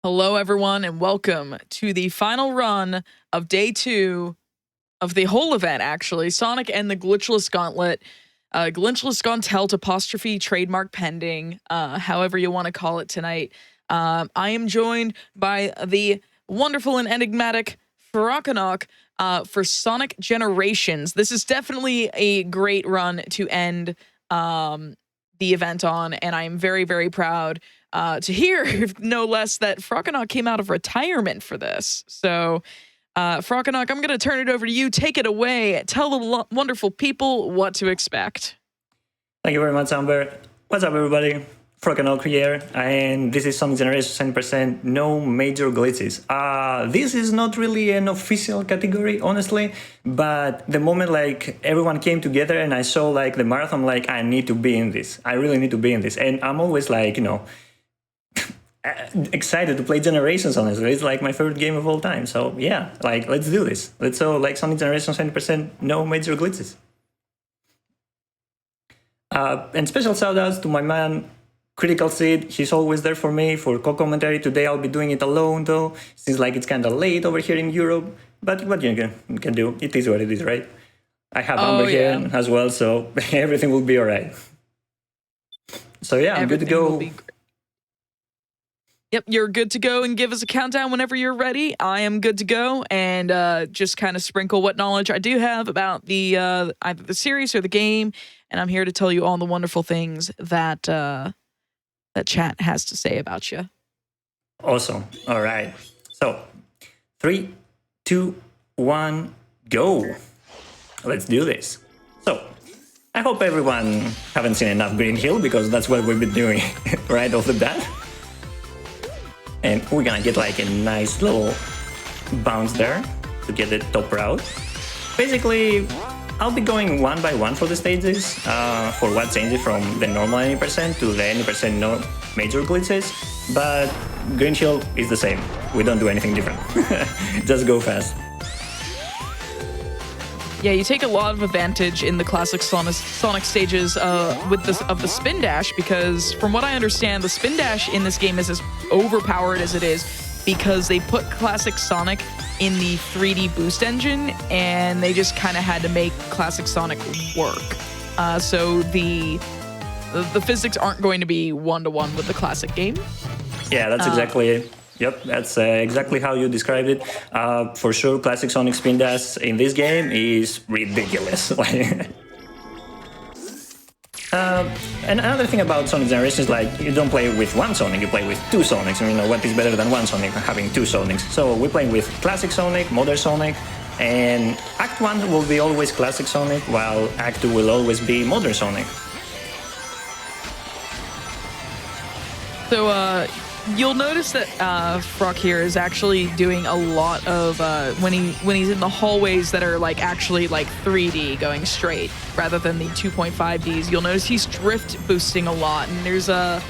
Hello, everyone, and welcome to the final run of day 2 of the whole event, actually. Sonic and the Glitchless Gauntlet. Glitchless Gauntlet apostrophe trademark pending, however you want to call it tonight. I am joined by the wonderful and enigmatic frokenok for Sonic Generations. This is definitely a great run to end the event on, and I am very, very proud to hear, no less, that frokenok came out of retirement for this. So, frokenok, I'm going to turn it over to you. Take it away. Tell the wonderful people what to expect. Thank you very much, Amber. What's up, everybody? frokenok here, and this is Sonic Generations 10%, no major glitches. This is not really an official category, honestly, but the moment like everyone came together and I saw like the marathon, like I need to be in this. I really need to be in this. And I'm always like, you know, excited to play Generations, honestly. It's like my favorite game of all time. So yeah, like let's do this. Let's so like Sonic Generations 10%, no major glitches. And special shout outs to my man Critical Seed. He's always there for me for co-commentary. Today I'll be doing it alone though, since like it's kind of late over here in Europe. But what you can do, it is what it is, right? I have Amber here as well, so everything will be all right. So yeah, I'm good to go. Yep, you're good to go, and give us a countdown whenever you're ready. I am good to go, and just kind of sprinkle what knowledge I do have about the either the series or the game, and I'm here to tell you all the wonderful things that that chat has to say about you. Awesome. All right. So, 3, 2, 1, go. Let's do this. So, I hope everyone haven't seen enough Green Hill, because that's what we've been doing right off the bat. And we're gonna get like a nice little bounce there to get the top route. Basically, I'll be going one by one for the stages for what changes from the normal 90% to the 90% no major glitches. But Green Hill is the same. We don't do anything different. Just go fast. Yeah, you take a lot of advantage in the classic Sonic stages with the spin dash, because from what I understand, the spin dash in this game is as overpowered as it is because they put classic Sonic in the 3D boost engine, and they just kind of had to make classic Sonic work. So the physics aren't going to be one-to-one with the classic game. Yeah, that's exactly it. Yep, that's exactly how you described it. For sure, classic Sonic spin dash in this game is ridiculous. And another thing about Sonic Generations is like you don't play with one Sonic, you play with two Sonics. And you know what is better than one Sonic? Having two Sonics. So we're playing with classic Sonic, modern Sonic, and Act 1 will be always classic Sonic, while Act 2 will always be modern Sonic. So you'll notice that Frock here is actually doing a lot of when he's in the hallways that are like actually like 3D going straight rather than the 2.5Ds. You'll notice he's drift boosting a lot, and there's I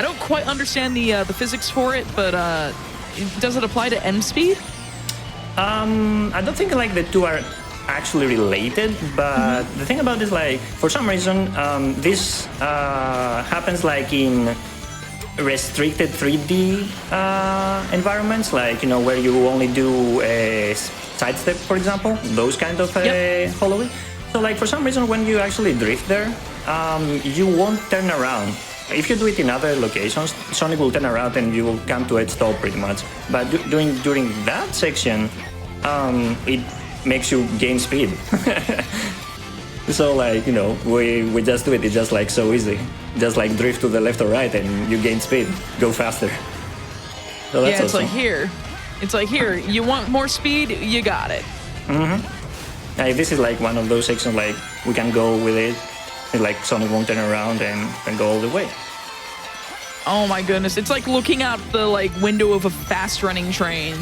don't quite understand the physics for it, but does it apply to end speed? I don't think like the two are actually related, but the thing about this, like for some reason this happens like in restricted 3D environments, like, you know, where you only do a sidestep, for example, those kind of following. So like for some reason when you actually drift there, you won't turn around. If you do it in other locations, Sonic will turn around and you will come to a stop pretty much. But during that section, it makes you gain speed. So like, you know, we just do it. It's just like so easy. Just like drift to the left or right and you gain speed. Go faster. So that's it's awesome. It's like here. You want more speed? You got it. This is like one of those sections like we can go with it. And like Sonic won't turn around and go all the way. Oh my goodness. It's like looking out the like window of a fast running train.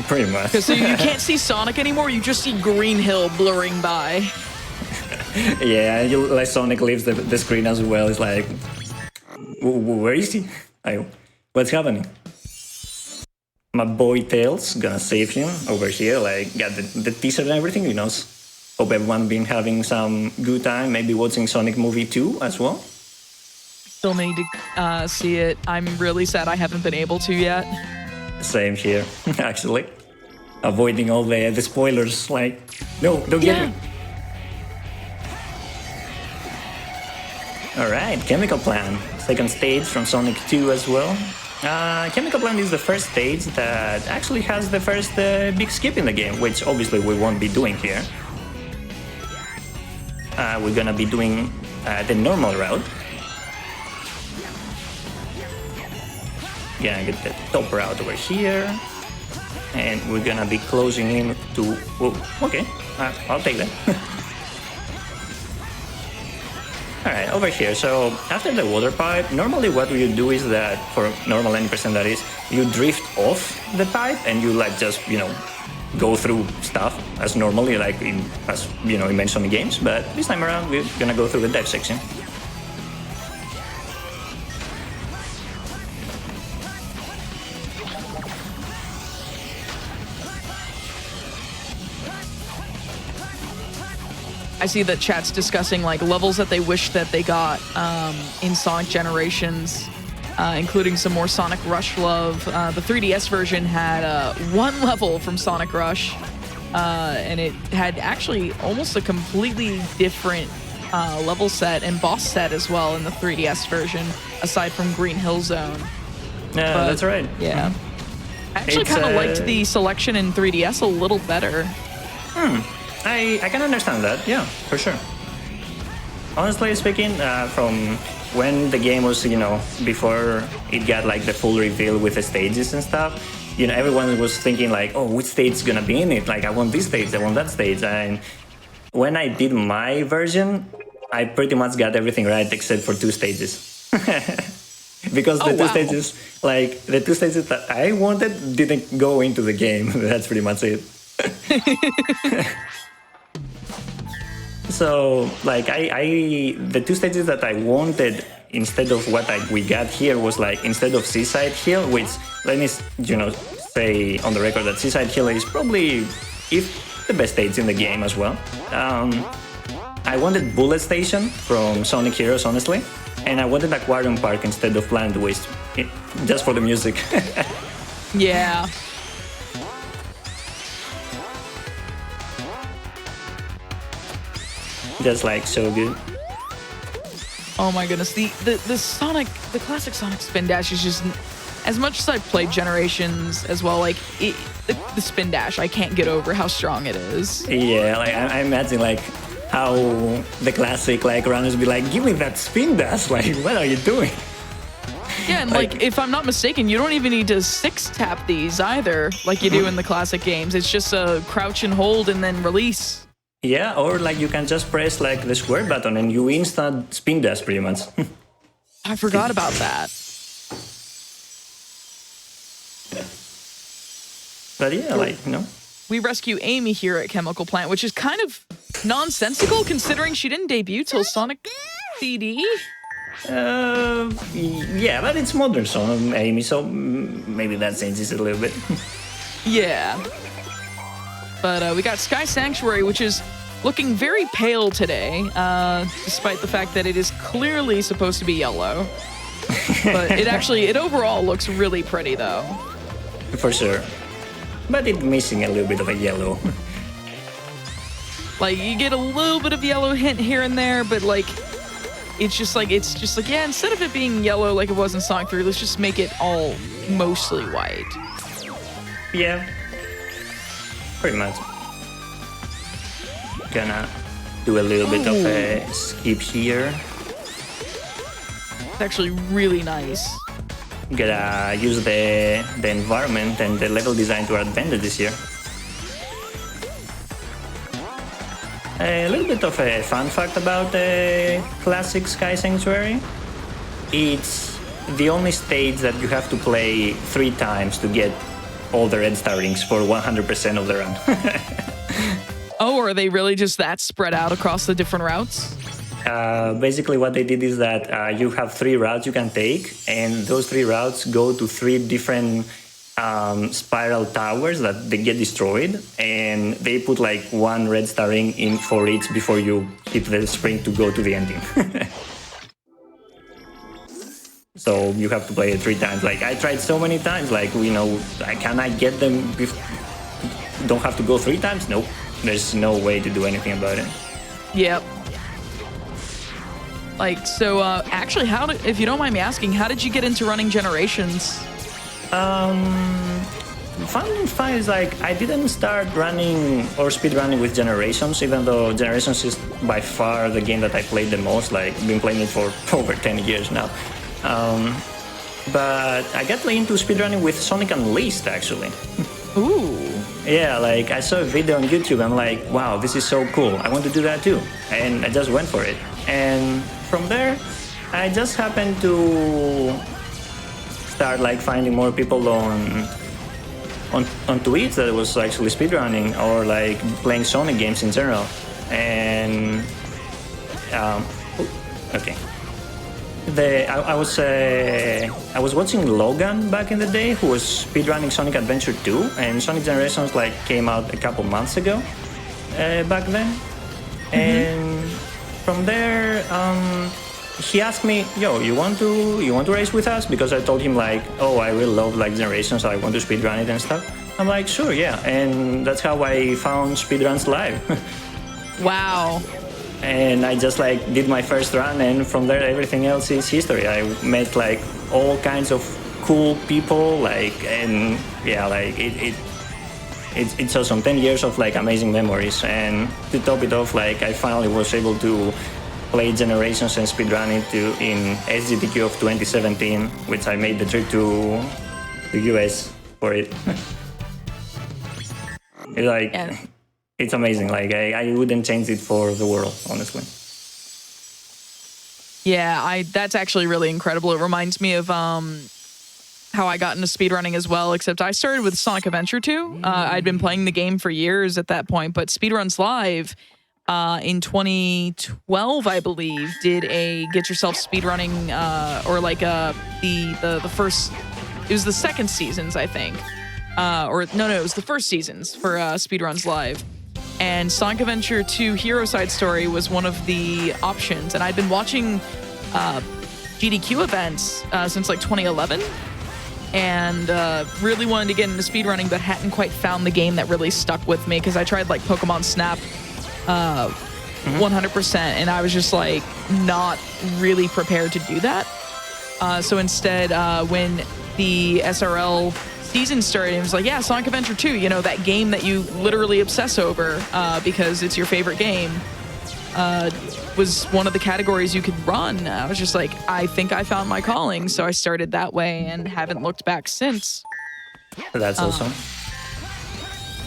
Pretty much. Because you can't see Sonic anymore. You just see Green Hill blurring by. Yeah, like Sonic leaves the screen as well. It's like, where is he? What's happening? My boy Tails gonna save him over here. Like, got the t-shirt and everything. You know, hope everyone been having some good time. Maybe watching Sonic movie 2 as well. Still need to see it. I'm really sad I haven't been able to yet. Same here, actually. Avoiding all the spoilers, like, no, don't get me. Alright, Chemical Plant. Second stage from Sonic 2 as well. Chemical Plant is the first stage that actually has the first big skip in the game, which obviously we won't be doing here. We're gonna be doing the normal route. Gonna get the top route over here. And we're gonna be closing in to... Oh, okay, I'll take that. Alright, over here, so after the water pipe, normally what you do is that, for normal 90% that is, you drift off the pipe and you like just, you know, go through stuff as normally, like as, you know, in many Sonic games, but this time around we're gonna go through the dive section. I see that chat's discussing like levels that they wish that they got in Sonic Generations, including some more Sonic Rush love. The 3DS version had one level from Sonic Rush, and it had actually almost a completely different level set and boss set as well in the 3DS version, aside from Green Hill Zone. Yeah, but, that's right. Yeah. I actually kind of liked the selection in 3DS a little better. I can understand that, yeah, for sure. Honestly speaking, from when the game was, you know, before it got like the full reveal with the stages and stuff, you know, everyone was thinking like, oh, which stage is gonna be in it? Like, I want this stage, I want that stage. And when I did my version, I pretty much got everything right except for 2 stages. Because the two stages, like, the 2 stages that I wanted didn't go into the game. That's pretty much it. So, like, the 2 stages that I wanted instead of what we got here was, like, instead of Seaside Hill, which, let me, you know, say on the record that Seaside Hill is probably, if the best stage in the game as well. I wanted Bullet Station from Sonic Heroes, honestly, and I wanted Aquarium Park instead of Planet Waste, just for the music. Yeah. Just like so good. Oh my goodness, the classic Sonic spin dash is just, as much as I've played Generations as well, like the spin dash, I can't get over how strong it is. Yeah, like I imagine like how the classic like runners be like, give me that spin dash, like what are you doing? Yeah, and like if I'm not mistaken, you don't even need to 6-tap these either, like you do in the classic games. It's just a crouch and hold and then release. Yeah, or like you can just press like the square button and you instant spin dash pretty much. I forgot about that. But yeah, like, you know. We rescue Amy here at Chemical Plant, which is kind of nonsensical considering she didn't debut till Sonic CD. Yeah, but it's modern Sonic Amy, so maybe that changes it a little bit. Yeah. But we got Sky Sanctuary, which is looking very pale today, despite the fact that it is clearly supposed to be yellow. But it overall looks really pretty, though. For sure. But it's missing a little bit of a yellow. Like, you get a little bit of yellow hint here and there, but like, it's just like, yeah, instead of it being yellow like it was in Sonic 3, let's just make it all mostly white. Yeah. Pretty much. Gonna do a little bit of a skip here. It's actually really nice. Gonna use the environment and the level design to our advantage here. A little bit of a fun fact about the classic Sky Sanctuary. It's the only stage that you have to play 3 times to get all the red star rings for 100% of the run. Oh, are they really just that spread out across the different routes? Basically what they did is that you have 3 routes you can take, and those 3 routes go to 3 different spiral towers that they get destroyed, and they put like 1 red star ring in for each before you hit the spring to go to the ending. So you have to play it 3 times. Like I tried so many times, like, you know, can I get them? Don't have to go 3 times? Nope. There's no way to do anything about it. Yep. Like, so actually, if you don't mind me asking, how did you get into running Generations? Fun fact is, like, I didn't start running or speedrunning with Generations, even though Generations is by far the game that I played the most. Like, been playing it for over 10 years now. But I got into speedrunning with Sonic Unleashed, actually. Ooh. Yeah, like, I saw a video on YouTube, I'm like, wow, this is so cool. I want to do that too. And I just went for it. And from there, I just happened to start, like, finding more people on Twitch that was actually speedrunning or like playing Sonic games in general. And okay, I was watching Logan back in the day, who was speedrunning Sonic Adventure 2, and Sonic Generations like came out a couple months ago back then. And from there, he asked me, "Yo, you want to race with us?" Because I told him like, "Oh, I really love like Generations, so I want to speedrun it and stuff." I'm like, "Sure, yeah," and that's how I found Speedruns Live. Wow. And I just like did my first run, and from there everything else is history. I met like all kinds of cool people, like, and yeah, like it's awesome. 10 years of like amazing memories, and to top it off, like I finally was able to play Generations and speedrun it in GDQ of 2017, which I made the trip to the US for it. It's like, it's amazing. Like I wouldn't change it for the world, honestly. Yeah, that's actually really incredible. It reminds me of how I got into speedrunning as well, except I started with Sonic Adventure 2. I'd been playing the game for years at that point, but Speedruns Live in 2012, I believe, did a Get Yourself Speedrunning, or like the first, it was the second seasons, I think. Or no, it was the first seasons for Speedruns Live. And Sonic Adventure 2 Hero Side Story was one of the options. And I'd been watching GDQ events since like 2011. And really wanted to get into speedrunning, but hadn't quite found the game that really stuck with me, because I tried like Pokemon Snap 100%, and I was just like not really prepared to do that. So instead, when the SRL season started, it was like, yeah, Sonic Adventure 2, you know, that game that you literally obsess over because it's your favorite game, was one of the categories you could run. I was just like, I think I found my calling, so I started that way and haven't looked back since. That's awesome.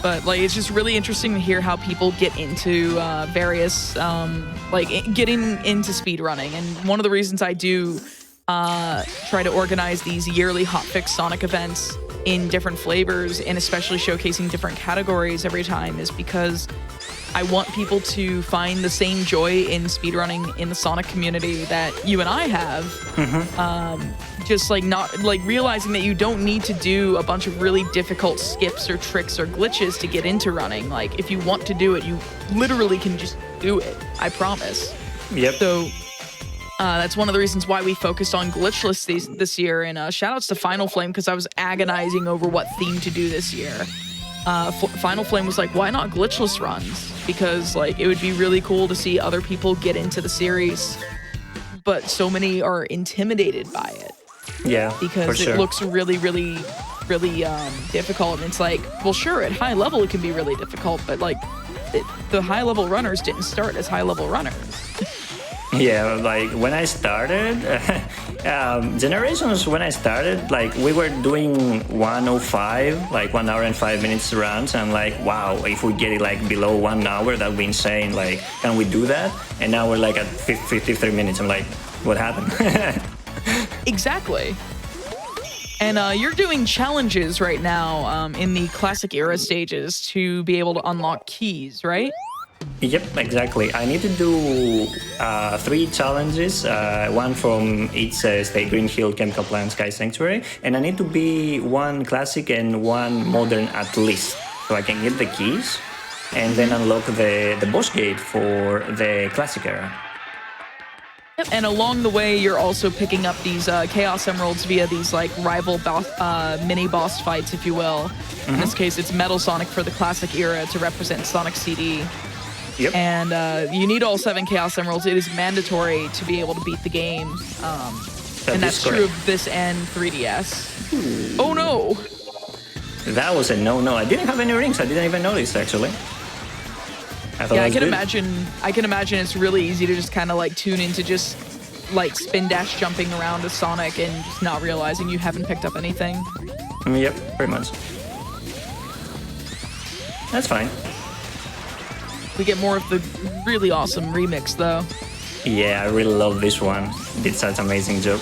But like, it's just really interesting to hear how people get into various, like getting into speedrunning. And one of the reasons I do try to organize these yearly hotfix Sonic events in different flavors, and especially showcasing different categories every time, is because I want people to find the same joy in speedrunning in the Sonic community that you and I have. Just like not like realizing that you don't need to do a bunch of really difficult skips or tricks or glitches to get into running. Like if you want to do it, you literally can just do it. I promise. Yep. So that's one of the reasons why we focused on Glitchless this year. And shout outs to Final Flame, because I was agonizing over what theme to do this year. Final Flame was like, why not Glitchless runs? Because like it would be really cool to see other people get into the series, but so many are intimidated by it. Yeah, because it looks really, really, really difficult. And it's like, well, sure, at high level it can be really difficult, but like the high level runners didn't start as high level runners. Yeah, like when I started, Generations, when I started, like we were doing 105, like 1 hour and 5 minutes runs. And like, wow, if we get it like below 1 hour, that'd be insane. Like, can we do that? And now we're like at 53 minutes. I'm like, what happened? Exactly. And you're doing challenges right now in the classic era stages to be able to unlock keys, right? Yep, exactly. I need to do 3 challenges, one from each state, Green Hill, Chemical Plant, Sky Sanctuary, and I need to be 1 classic and 1 modern at least, so I can get the keys and then unlock the boss gate for the classic era. And along the way, you're also picking up these Chaos Emeralds via these like rival mini boss fights, if you will. In this case, it's Metal Sonic for the classic era to represent Sonic CD. Yep. And you need all 7 Chaos Emeralds. It is mandatory to be able to beat the game. And that's true of this and 3DS. Ooh. Oh no! That was a no-no. I didn't have any rings. I didn't even notice, actually. I can imagine it's really easy to just kind of like tune into just like spin dash jumping around with Sonic and just not realizing you haven't picked up anything. Yep, pretty much. That's fine. We get more of the really awesome remix though. Yeah, I really love this one. Did such an amazing job.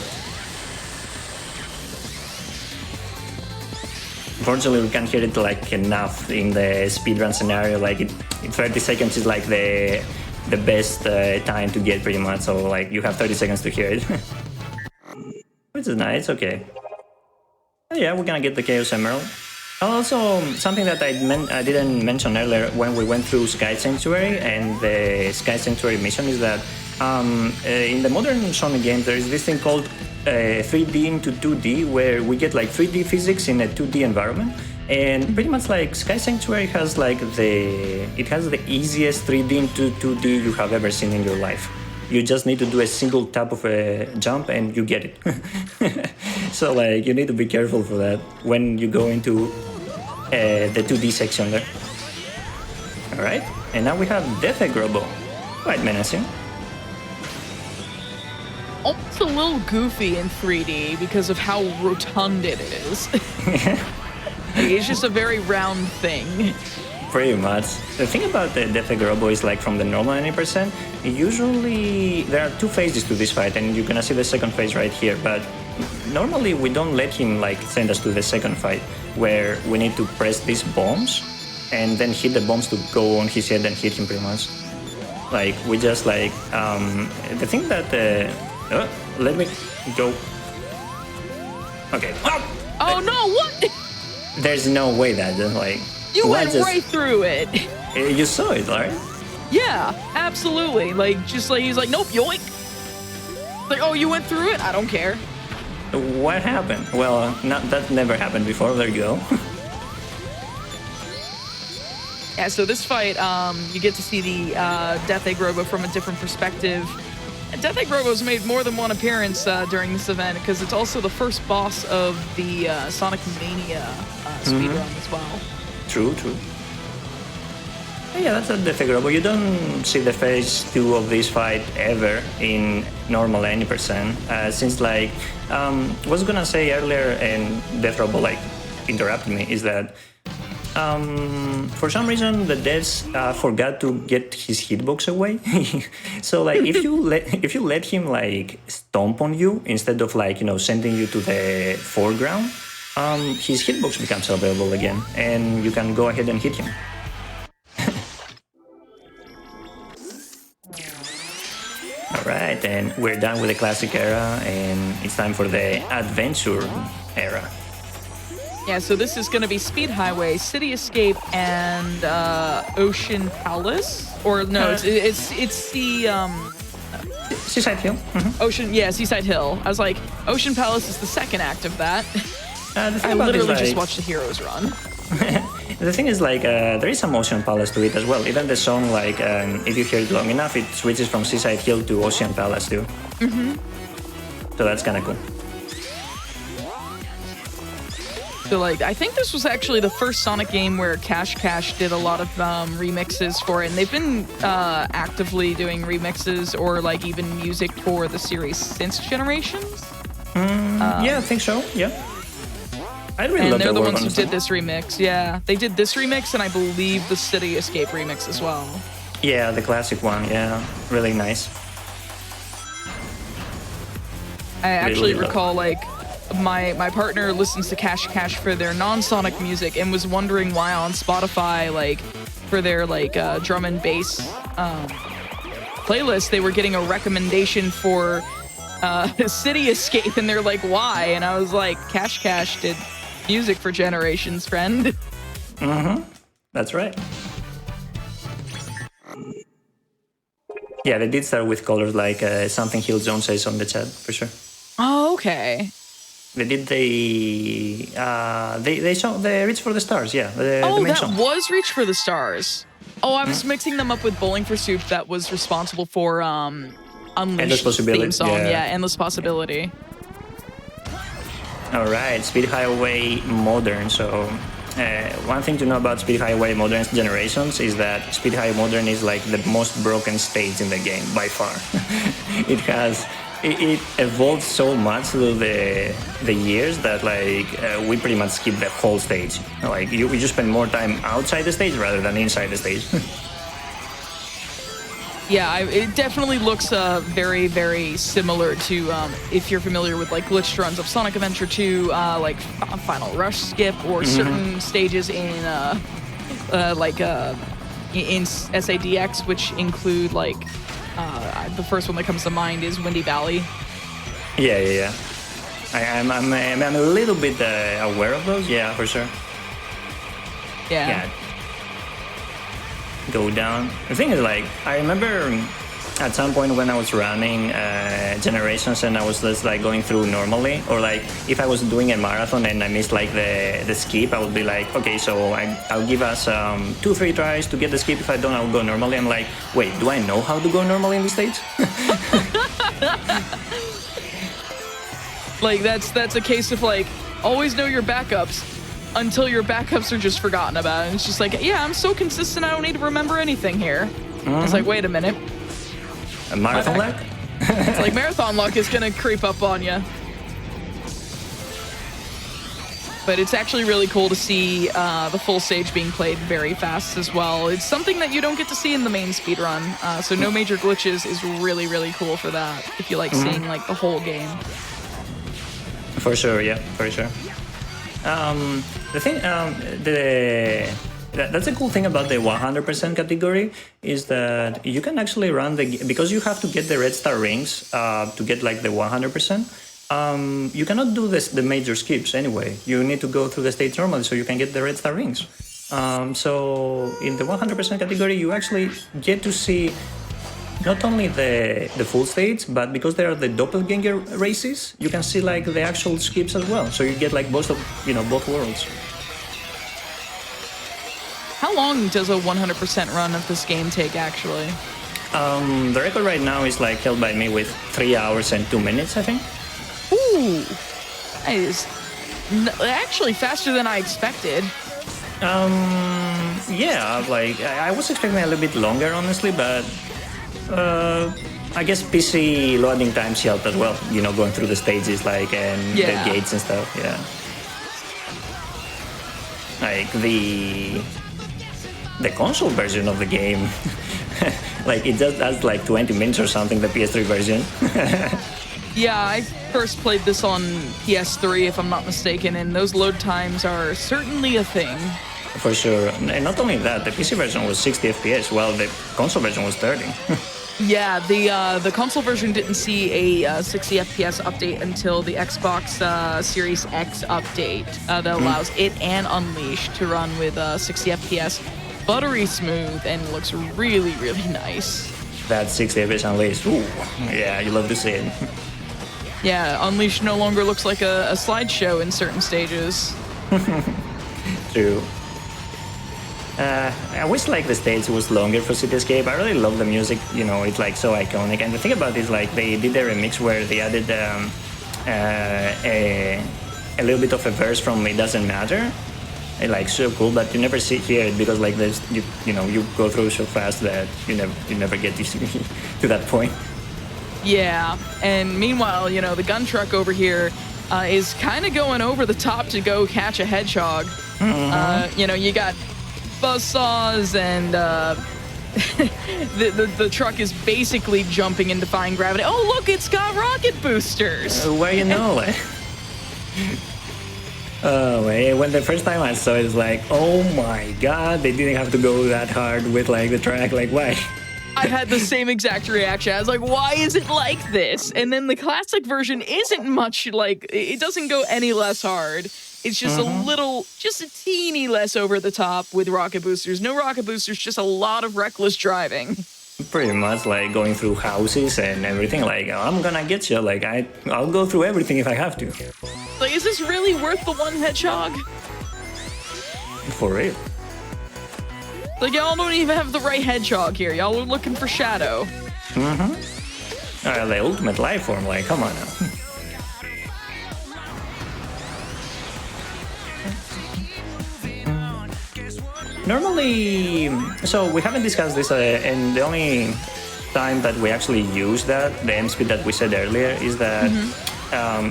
Unfortunately, we can't hear it like enough in the speedrun scenario. Like 30 seconds is like the best time to get pretty much. So like you have 30 seconds to hear it, which is nice. Okay. Yeah, we're gonna get the Chaos Emerald. Also, something that I didn't mention earlier when we went through Sky Sanctuary and the Sky Sanctuary mission is that in the modern Sonic games there is this thing called 3D into 2D, where we get like 3D physics in a 2D environment, and pretty much like Sky Sanctuary has like the easiest 3D into 2D you have ever seen in your life. You just need to do a single tap of a jump and you get it. So like you need to be careful for that when you go into the 2D section there. All right, and now we have Death Egg Robo, quite menacing. Almost a little goofy in 3D because of how rotund it is. It's just a very round thing. Pretty much. The thing about the Death Egg Robo is like from the normal 90%, usually there are 2 phases to this fight, and you're gonna see the second phase right here, but normally we don't let him like send us to the second fight, where we need to press these bombs and then hit the bombs to go on his head and hit him pretty much. Like we just like, the thing that, let me go. Okay. Oh no, what? There's no way that, like... You went right through it. You saw it, right? Yeah, absolutely. Like, just like, he's like, nope, yoink. Like, oh, you went through it? I don't care. What happened? Well, that never happened before. There you go. Yeah, so this fight, you get to see the Death Egg Robo from a different perspective. And Death Egg Robo's made more than one appearance during this event because it's also the first boss of the Sonic Mania speedrun as well. True. Yeah, that's a Death Egg Robo. You don't see the phase 2 of this fight ever in normal 90%. Since like, was gonna say earlier, and Death Robo like interrupted me, is that for some reason the devs forgot to get his hitbox away. So like if you let him like stomp on you instead of like, you know, sending you to the foreground, his hitbox becomes available again and you can go ahead and hit him. Alright, and we're done with the classic era and it's time for the adventure era. Yeah, so this is going to be Speed Highway, City Escape, and Ocean Palace. Or no, it's the Seaside Hill. Seaside Hill. I was like, Ocean Palace is the second act of that. I literally just watched the heroes run. The thing is, like, there is some Ocean Palace to it as well. Even the song, like, if you hear it long enough, it switches from Seaside Hill to Ocean Palace too. So that's kind of cool. So, like, I think this was actually the first Sonic game where Cash Cash did a lot of remixes for it, and they've been actively doing remixes or, like, even music for the series since Generations. Yeah, I think so, yeah. I really love they're the work ones who did this remix, yeah. They did this remix, and I believe the City Escape remix as well. Yeah, the classic one, yeah. Really nice. I actually recall, like, my partner listens to Cash Cash for their non-Sonic music and was wondering why on Spotify, like, for their, like, drum and bass playlist, they were getting a recommendation for City Escape, and they're like, why? And I was like, Cash Cash did music for Generations, friend. That's right. Yeah, they did start with colors like something Hillzone says on the chat, for sure. Oh, okay. They did they saw the Reach for the Stars, yeah. The main that song. was Reach for the Stars. Oh, I was mixing them up with Bowling for Soup that was responsible for Unleashed theme song. Yeah, Endless Possibility. All right, Speed Highway Modern. So one thing to know about Speed Highway Modern Generations is that Speed Highway Modern is like the most broken stage in the game by far. It evolved so much through the years that like we pretty much skip the whole stage. Like we just spend more time outside the stage rather than inside the stage. Yeah, it definitely looks very, very similar to if you're familiar with like glitched runs of Sonic Adventure 2, like Final Rush skip, or certain stages in in SADX, which include like the first one that comes to mind is Windy Valley. Yeah. I'm a little bit aware of those. Yeah, for sure. Yeah. Go down. The thing is, like, I remember at some point when I was running Generations and I was just like going through normally, or like if I was doing a marathon and I missed like the skip, I would be like, okay, so I'll give us 2-3 tries to get the skip. If I don't, I'll go normally. I'm like, wait, do I know how to go normally in this stage? Like that's a case of like always know your backups until your backups are just forgotten about. And it's just like, yeah, I'm so consistent, I don't need to remember anything here. It's like, wait a minute. A marathon luck? It's like marathon luck is gonna creep up on you. But it's actually really cool to see the full stage being played very fast as well. It's something that you don't get to see in the main speedrun. So no major glitches is really, really cool for that, if you like seeing like the whole game. For sure, yeah, for sure. The thing, that's a cool thing about the 100% category is that you can actually run because you have to get the red star rings to get like the 100%. You cannot do the major skips anyway. You need to go through the stage normally so you can get the red star rings. So in the 100% category, you actually get to see not only the full stage, but because there are the doppelganger races, you can see like the actual skips as well. So you get like both worlds. How long does a 100% run of this game take actually? The record right now is like held by me with 3 hours and 2 minutes, I think. Ooh, that is actually faster than I expected. Yeah, like I was expecting a little bit longer, honestly, but I guess PC loading times helped as well. You know, going through the stages, like and the gates and stuff. Yeah, like the console version of the game, like it just has like 20 minutes or something. The PS3 version. Yeah, I first played this on PS3, if I'm not mistaken, and those load times are certainly a thing. For sure, and not only that, the PC version was 60 FPS, while the console version was 30. Yeah, the console version didn't see a 60 FPS update until the Xbox Series X update that allows it and Unleashed to run with 60 FPS, buttery smooth, and looks really, really nice. That 60 FPS Unleashed, ooh, yeah, you love to see it. Yeah, Unleashed no longer looks like a slideshow in certain stages. True. I wish like the stage was longer for City Escape. I really love the music, you know, it's like so iconic. And the thing about it is like they did a remix where they added a little bit of a verse from It Doesn't Matter. It's like so cool, but you never hear it because like there's you know you go through so fast that you never get to that point. Yeah, and meanwhile, you know, the gun truck over here is kind of going over the top to go catch a hedgehog. You know, you got buzzsaws and the truck is basically jumping and defying gravity. Oh, look, it's got rocket boosters. Well, you know it. Oh, when the first time I saw it, it's like, oh my god, they didn't have to go that hard with like the track. Like, why? I had the same exact reaction. I was like, why is it like this? And then the classic version isn't much like, it doesn't go any less hard. It's just just a teeny less over the top with rocket boosters. No rocket boosters, just a lot of reckless driving. Pretty much like going through houses and everything. Like, I'm gonna get you. Like, I'll go through everything if I have to. Like, is this really worth the one hedgehog? For real. Like, y'all don't even have the right hedgehog here. Y'all are looking for Shadow. The ultimate life form. Like, come on now. Normally, so we haven't discussed this, and the only time that we actually use that, the M speed that we said earlier, is that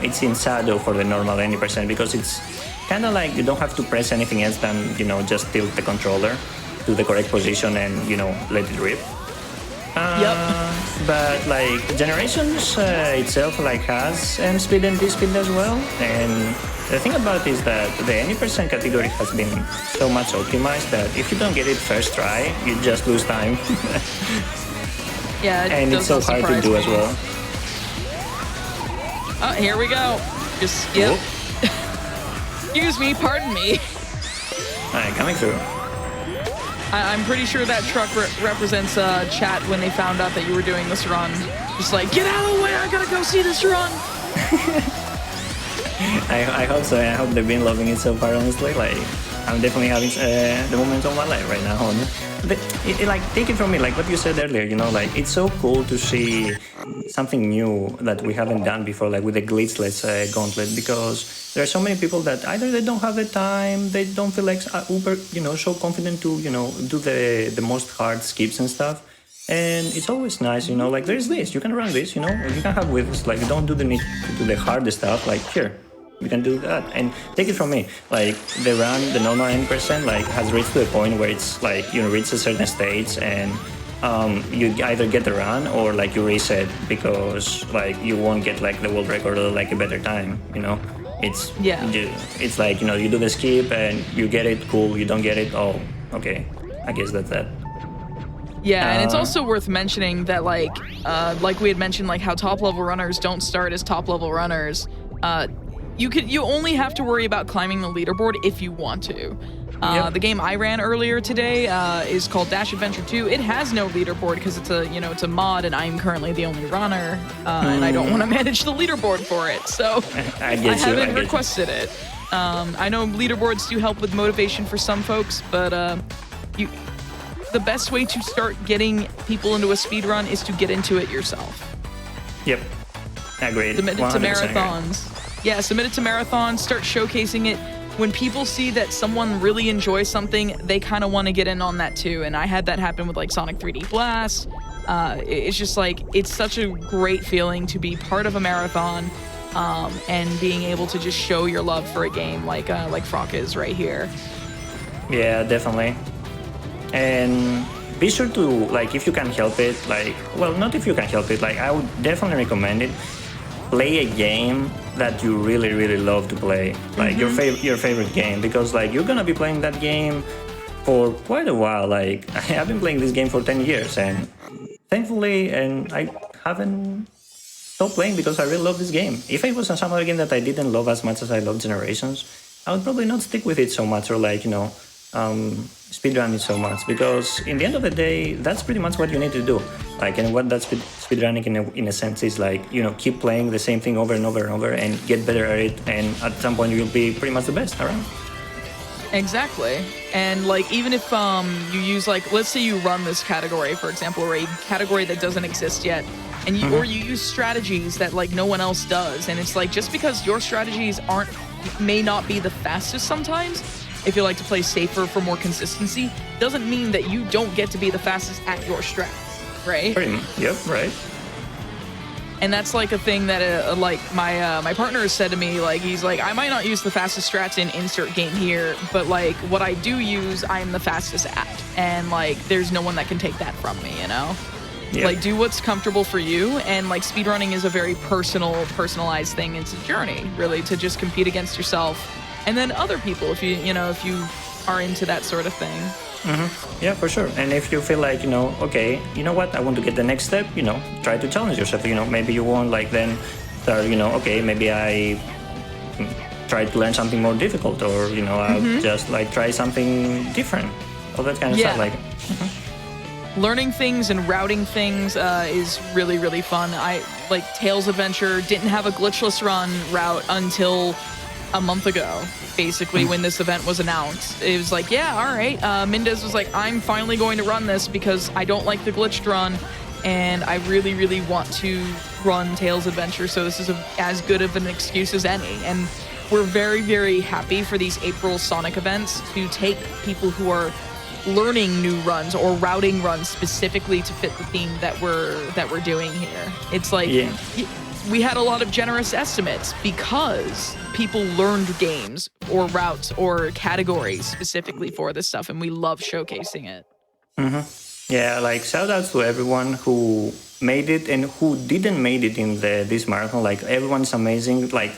it's in shadow for the normal 90%, because it's kind of like you don't have to press anything else than, just tilt the controller to the correct position and, let it rip. But like Generations itself like has M speed and D speed as well, and the thing about it is that the 80% category has been so much optimized that if you don't get it first try, you just lose time. Yeah, and it's so hard to do as well. Oh, here we go. Just skip. Excuse me, pardon me. Alright, coming through. I'm pretty sure that truck represents chat when they found out that you were doing this run. Just like, get out of the way, I gotta go see this run. I hope so. I hope they've been loving it so far, honestly. Like, I'm definitely having the moment of my life right now. Like, take it from me, like what you said earlier, like, it's so cool to see something new that we haven't done before, like with the Glitchless Gauntlet, because there are so many people that either they don't have the time, they don't feel like uber, so confident to, do the most hard skips and stuff. And it's always nice, like, there's this, you can run this, you can have with this, like, you don't do the need to do the hardest stuff, like, here, you can do that. And take it from me, like, the normal 90%, like, has reached to a point where it's, like, you reach a certain stage and you either get the run or, like, you reset because, like, you won't get, like, the world record or, like, a better time, It's, it's like, you do the skip and you get it, cool, you don't get it, oh, okay, I guess that's that. Yeah, and it's also worth mentioning that, like we had mentioned, like how top level runners don't start as top level runners. You only have to worry about climbing the leaderboard if you want to. The game I ran earlier today is called Dash Adventure 2. It has no leaderboard because it's a mod, and I'm currently the only runner, and I don't want to manage the leaderboard for it, so I haven't requested it. I know leaderboards do help with motivation for some folks, but the best way to start getting people into a speedrun is to get into it yourself. Yep. Agreed. Submit it to marathons. Yeah, submit it to marathons, start showcasing it. When people see that someone really enjoys something, they kind of want to get in on that too. And I had that happen with like Sonic 3D Blast. It's just like, it's such a great feeling to be part of a marathon and being able to just show your love for a game like Frock is right here. Yeah, definitely. And be sure to, like, if you can help it, like, well, not if you can help it, like, I would definitely recommend it. Play a game that you really, really love to play, like your favorite game, because, like, you're gonna be playing that game for quite a while. Like, I've been playing this game for 10 years, and thankfully, and I haven't stopped playing because I really love this game. If it was some other game that I didn't love as much as I love Generations, I would probably not stick with it so much, or, like, speedrunning so much, because in the end of the day, that's pretty much what you need to do. Like, and what that speedrunning in a sense is, like, keep playing the same thing over and over and over and get better at it, and at some point you'll be pretty much the best around. Exactly. And, like, even if you use, like, let's say you run this category, for example, or a category that doesn't exist yet, and or you use strategies that, like, no one else does, and it's like, just because your strategies may not be the fastest sometimes, if you like to play safer for more consistency, doesn't mean that you don't get to be the fastest at your strats, right? Yep, right. And that's like a thing that like my partner has said to me, like, he's like, I might not use the fastest strats in insert game here, but, like, what I do use, I'm the fastest at, and, like, there's no one that can take that from me, Yep. Like, do what's comfortable for you, and, like, speedrunning is a very personalized thing. It's a journey, really, to just compete against yourself and then other people, if you are into that sort of thing. Yeah, for sure. And if you feel like, okay, you know what, I want to get the next step, try to challenge yourself. Maybe you won't, like, then start, okay, maybe I try to learn something more difficult, or, I'll just, like, try something different, all that kind of stuff, like. learning things and routing things is really, really fun. I like Tails Adventure didn't have a glitchless run route until a month ago, basically, when this event was announced. It was like, yeah, all right. Mendez was like, I'm finally going to run this because I don't like the glitched run, and I really, really want to run Tails Adventure, so this is as good of an excuse as any. And we're very, very happy for these April Sonic events to take people who are learning new runs or routing runs specifically to fit the theme that we're doing here. It's like we had a lot of generous estimates because people learned games or routes or categories specifically for this stuff, and we love showcasing it. Yeah, like shout outs to everyone who made it and who didn't made it in this marathon. Like everyone's amazing. Like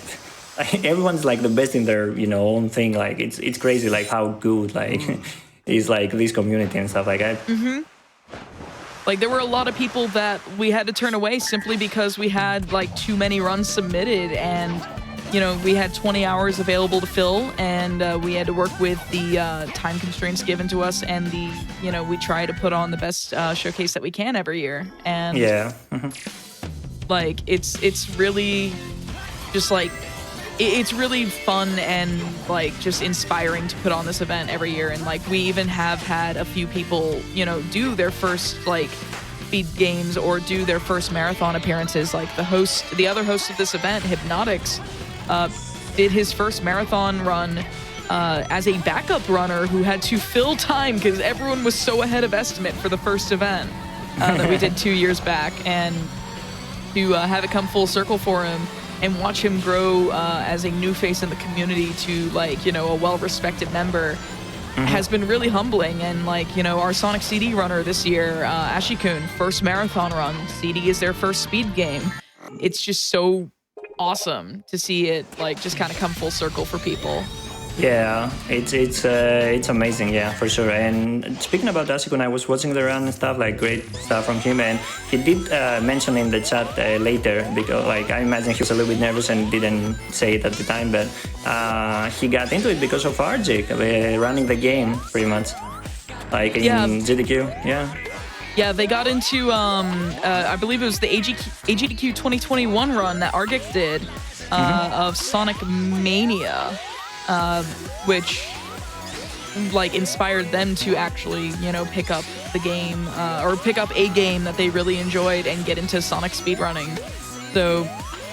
everyone's like the best in their own thing. Like it's crazy like how good like is like this community and stuff like that. Like there were a lot of people that we had to turn away simply because we had like too many runs submitted, and we had 20 hours available to fill, and we had to work with the time constraints given to us, and we try to put on the best showcase that we can every year. And like it's really just like it's really fun and like just inspiring to put on this event every year. And like we even have had a few people do their first like speed games or do their first marathon appearances. Like the other host of this event, Hypnotics, did his first marathon run as a backup runner who had to fill time because everyone was so ahead of estimate for the first event that we did 2 years back. And to have it come full circle for him and watch him grow as a new face in the community to like, a well-respected member has been really humbling. And like, our Sonic CD runner this year, Ashikun, first marathon run, CD is their first speed game. It's just so awesome to see it like just kind of come full circle for people. Yeah, it's amazing, yeah, for sure. And speaking about Ashikun, I was watching the run and stuff, like great stuff from him, and he did mention in the chat later, because like I imagine he was a little bit nervous and didn't say it at the time, but he got into it because of RJ running the game pretty much, like in GDQ, Yeah, they got into, I believe it was the AGDQ 2021 run that Argic did of Sonic Mania, which like inspired them to actually, pick up the game or pick up a game that they really enjoyed and get into Sonic speedrunning. So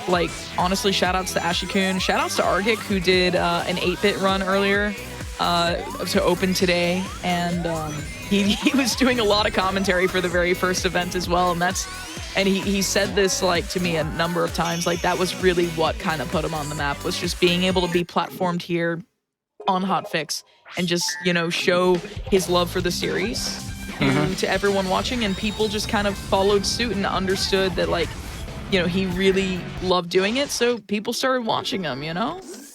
like honestly, shout outs to Ashikun, shout outs to Argic who did an 8-bit run earlier to open today, and he was doing a lot of commentary for the very first event as well, and he said this like to me a number of times, like that was really what kind of put him on the map, was just being able to be platformed here on HOTFIX and just show his love for the series to everyone watching, and people just kind of followed suit and understood that like he really loved doing it, so people started watching him.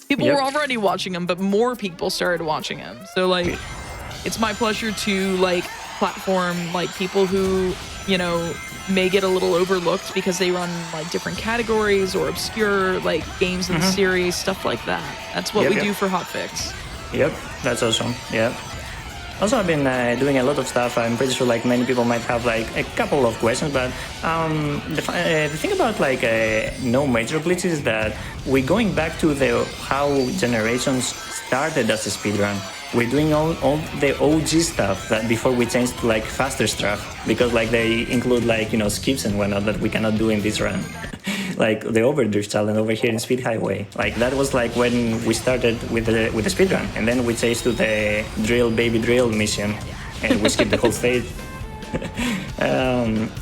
People were already watching him, but more people started watching him. So like it's my pleasure to like platform like people who may get a little overlooked because they run like different categories or obscure like games in the series, stuff like that. That's what we do for HOTFIX. Yep, that's awesome. Yeah. Also, I've been doing a lot of stuff. I'm pretty sure like many people might have like a couple of questions, but the thing about like no major glitches is that we're going back to how generations started as a speedrun. We're doing all the OG stuff that before we changed to like faster stuff, because like they include like skips and whatnot that we cannot do in this run. Like the overdrift challenge over here in Speed Highway. Like that was like when we started with the speedrun, and then we changed to the drill baby drill mission, and we skipped the whole stage.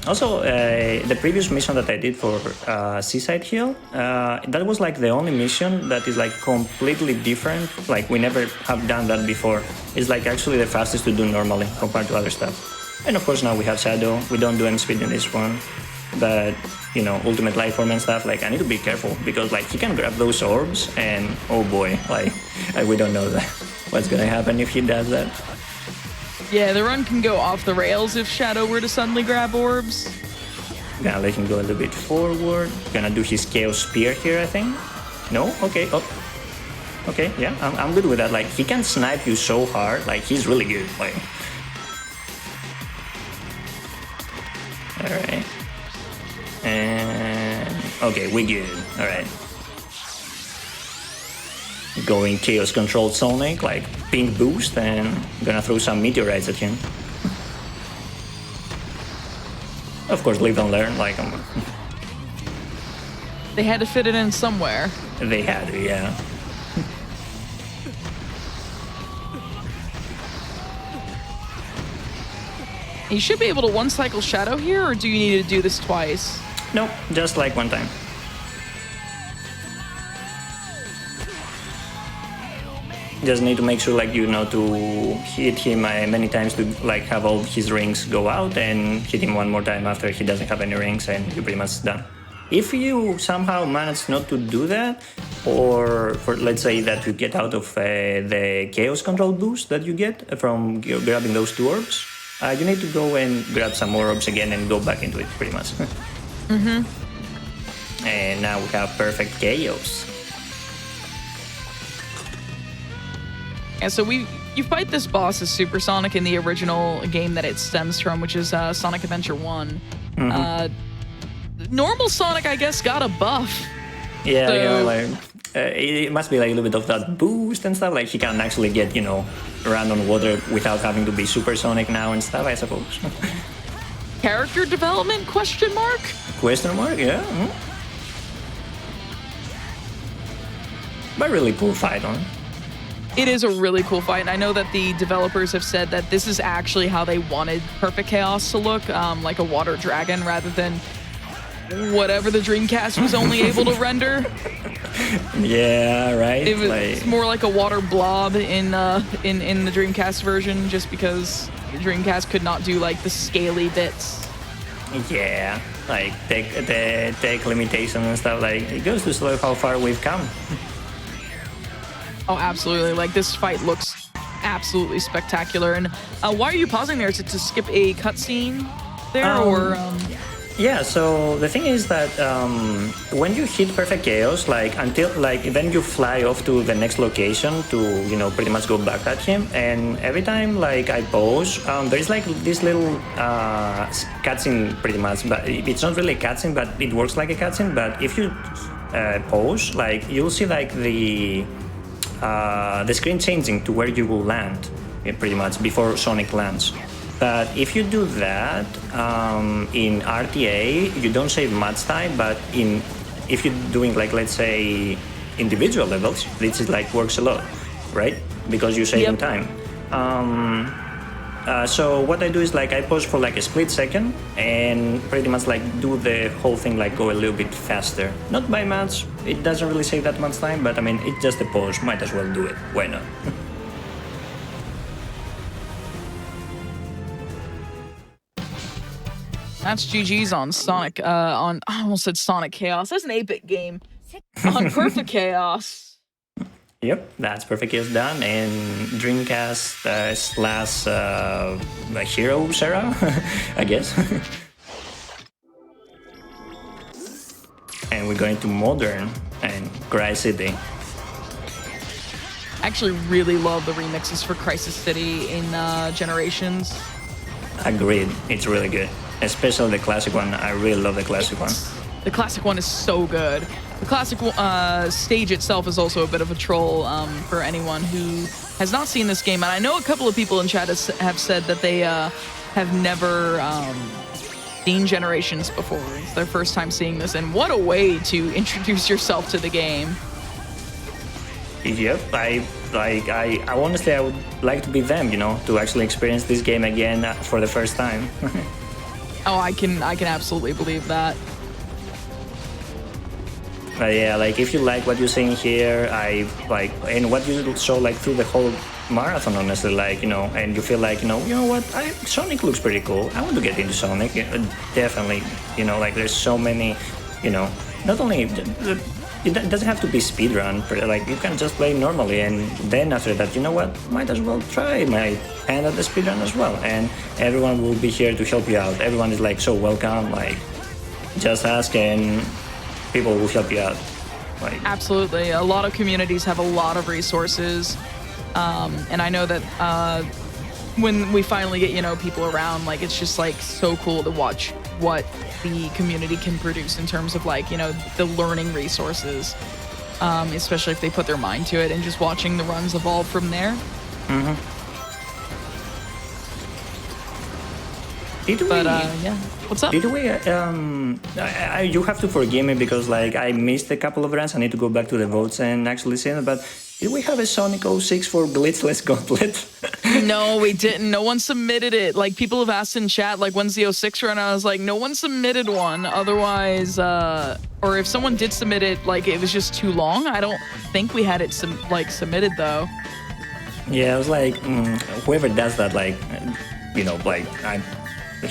Also, the previous mission that I did for Seaside Hill, that was like the only mission that is like completely different. Like we never have done that before. It's like actually the fastest to do normally compared to other stuff. And of course now we have Shadow. We don't do any speed in this one, but ultimate life form and stuff. Like I need to be careful because like he can grab those orbs, and oh boy, like we don't know what's gonna happen if he does that. Yeah, the run can go off the rails if Shadow were to suddenly grab orbs. Gonna let him go a little bit forward. Gonna do his Chaos Spear here, I think. No? Okay. Oh. Okay, yeah, I'm good with that. Like, he can snipe you so hard. Like, he's really good. Like, Okay, we good. All right. Going Chaos Control Sonic, like pink boost, and gonna throw some meteorites at him. Of course, live and learn, like They had to fit it in somewhere. they had to, yeah. You should be able to one-cycle Shadow here, or do you need to do this twice? Nope, just like one time. Just need to make sure, like, you know, to hit him many times to, like, have all his rings go out and hit him one more time after he doesn't have any rings, and you're pretty much done. If you somehow manage not to do that, or for, let's say that you get out of the Chaos Control boost that you get from grabbing those 2 orbs, you need to go and grab some more orbs again and go back into it, pretty much. And now we have perfect chaos. And so you fight this boss as Super Sonic in the original game that it stems from, which is Sonic Adventure 1. Normal Sonic, I guess, got a buff. Yeah, So- you know, like it must be like a little bit of that boost and stuff. Like he can actually get, you know, run on water without having to be supersonic now and stuff, I suppose. Character development, question mark? Question mark? Yeah. But really cool fight on. It is a really cool fight, and I know that the developers have said that this is actually how they wanted Perfect Chaos to look, like a water dragon rather than whatever the Dreamcast was only able to render. Yeah, right. It was like, more like a water blob in the Dreamcast version, just because the Dreamcast could not do like the scaly bits. yeah, like the tech limitation and stuff. Like it goes to show how far we've come. Oh, absolutely! Like this fight looks absolutely spectacular. And why are you pausing there? Is it to skip a cutscene there, or? Yeah, so the thing is that when you hit Perfect Chaos, like then you fly off to the next location to, you know, pretty much go back at him. And every time like I pause, there's like this little cutscene pretty much, but it's not really a cutscene, but it works like a cutscene. But if you pause, like you'll see like the screen changing to where you will land, pretty much before Sonic lands. But if you do that in RTA, you don't save much time. But if you're doing like, let's say, individual levels, this is like works a lot, right? Because you save time. So what I do is like I pause for like a split second and pretty much like do the whole thing like go a little bit faster. Not by much. It doesn't really save that much time, but I mean it's just a pause. Might as well do it. Why not? That's GG's on Sonic, I almost said Sonic Chaos. That's an 8-bit game. On Perfect Chaos. Yep, that's Perfect Chaos done, and Dreamcast slash Heroes era, I guess. And we're going to Modern and Cry City. I actually really love the remixes for Crisis City in Generations. Agreed, it's really good. Especially the classic one. I really love the classic one. The classic one is so good. The classic stage itself is also a bit of a troll for anyone who has not seen this game. And I know a couple of people in chat have said that they have never seen Generations before. It's their first time seeing this. And what a way to introduce yourself to the game. Yep, I honestly I would like to be them, you know, to actually experience this game again for the first time. Oh, I can absolutely believe that. But yeah, like if you like what you're seeing here, and what you saw like through the whole marathon, honestly, like, you know, and you feel like, you know what, Sonic looks pretty cool. I want to get into Sonic. Definitely, you know, like there's so many, you know, not only it doesn't have to be speedrun, but like you can just play normally, and then after that, you know what, might as well try my hand at the speedrun as well, and everyone will be here to help you out. Everyone is like so welcome, like just ask and people will help you out. Like, absolutely, a lot of communities have a lot of resources, and I know that when we finally get, you know, people around, like it's just like so cool to watch what the community can produce in terms of like, you know, the learning resources, especially if they put their mind to it, and just watching the runs evolve from there. Yeah, what's up? Did we, you have to forgive me because like I missed a couple of runs. I need to go back to the votes and actually see it, but did we have a Sonic 06 for Glitchless Gauntlet? No, we didn't. No one submitted it. Like, people have asked in chat, like, when's the 06 run? I was like, no one submitted one. Otherwise, or if someone did submit it, like, it was just too long. I don't think we had it, submitted, though. Yeah, I was like, whoever does that, like, you know, like,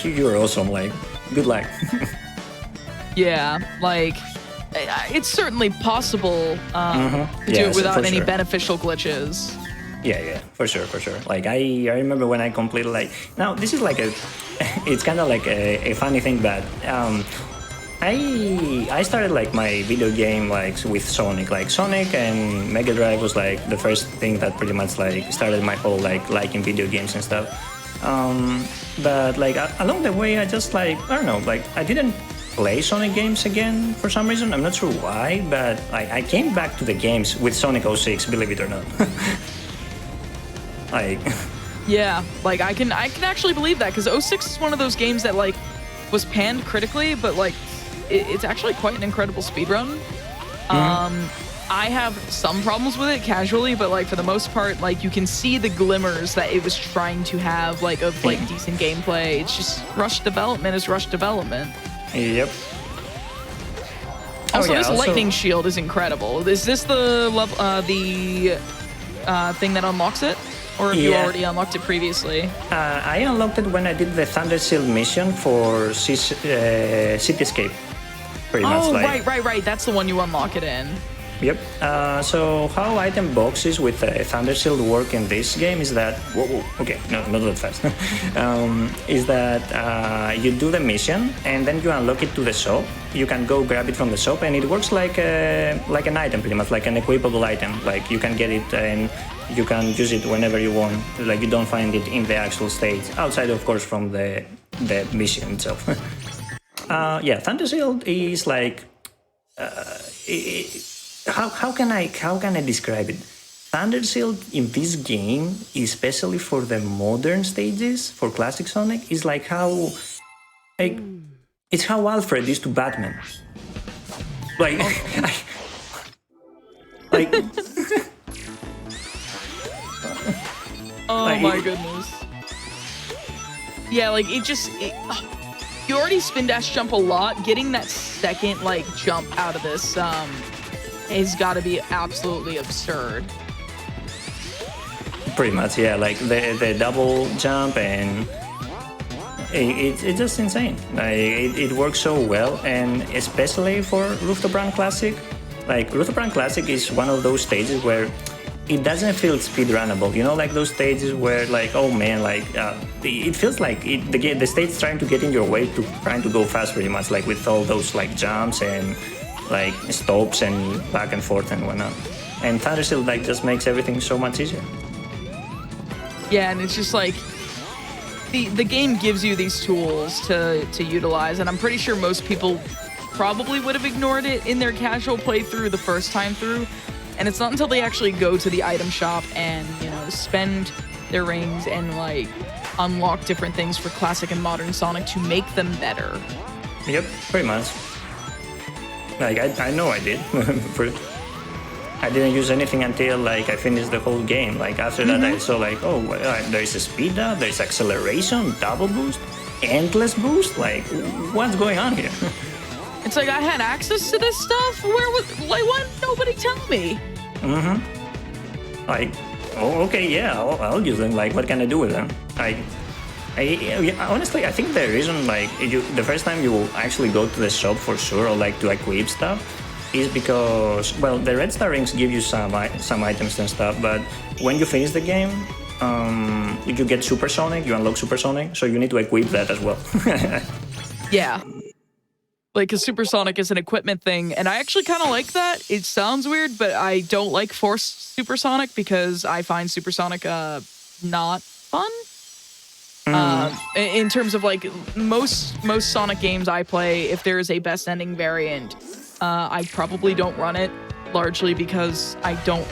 you're awesome. Like, good luck. Yeah, like, it's certainly possible to do it without any beneficial glitches. Yeah, for sure. Like, I remember when I completed, like, now this is like it's kind of like a funny thing, but I started like my video game like with Sonic. Like, Sonic and Mega Drive was like the first thing that pretty much like started my whole like liking video games and stuff. But like along the way, I just like, I don't know, like I didn't play Sonic games again for some reason. I'm not sure why, but I came back to the games with Sonic 06, believe it or not. Like, yeah, like I can actually believe that, because 06 is one of those games that like was panned critically, but like it's actually quite an incredible speedrun. I have some problems with it casually, but like for the most part, like you can see the glimmers that it was trying to have, like of like decent gameplay. It's just rush development is rush development. Yep. Also, this lightning shield is incredible. Is this the thing that unlocks it, or have you already unlocked it previously? I unlocked it when I did the Thunder Shield mission for Cityscape. Pretty much. Oh, like, right. That's the one you unlock it in. Yep. So how item boxes with Thunder Shield work in this game is that... Whoa, okay, no, not that fast. Is that you do the mission and then you unlock it to the shop. You can go grab it from the shop, and it works like an item, pretty much, like an equipable item. Like, you can get it and you can use it whenever you want. Like, you don't find it in the actual stage, outside, of course, from the mission itself. Yeah, Thunder Shield is like... How can I describe it? Thunder Shield in this game, especially for the modern stages, for classic Sonic, is like how... Like, it's how Alfred is to Batman. Like... like... Oh my goodness. Yeah, like, you already spin dash jump a lot. Getting that second, like, jump out of this, has got to be absolutely absurd. Pretty much, yeah. Like the double jump, and it's just insane. Like, it works so well, and especially for Rooftop Run Classic. Like, Rooftop Run Classic is one of those stages where it doesn't feel speedrunnable. You know, like those stages where, like, oh man, like it feels like the stage's trying to get in your way, to trying to go fast, pretty much, like with all those like jumps and like stops and back and forth and whatnot. And Thunder Shield like just makes everything so much easier. Yeah, and it's just like the game gives you these tools to utilize, and I'm pretty sure most people probably would have ignored it in their casual playthrough the first time through. And it's not until they actually go to the item shop and, you know, spend their rings and like unlock different things for classic and modern Sonic to make them better. Yep, pretty much. Like, I know I did. I didn't use anything until, like, I finished the whole game. Like, after that, I saw, like, oh, there's a speed up, there's acceleration, double boost, endless boost. Like, what's going on here? It's like, I had access to this stuff? Why didn't nobody tell me? Like, oh, okay, yeah, I'll use them. Like, what can I do with them? Honestly, I think the reason, like, the first time you will actually go to the shop for sure, or like to equip stuff, is because, well, the Red Star rings give you some items and stuff, but when you finish the game, you get Super Sonic, you unlock Super Sonic, so you need to equip that as well. Yeah. Like, because Super Sonic is an equipment thing, and I actually kind of like that. It sounds weird, but I don't like forced Super Sonic because I find Super Sonic not fun. In terms of like most Sonic games I play, if there is a best ending variant, I probably don't run it, largely because I don't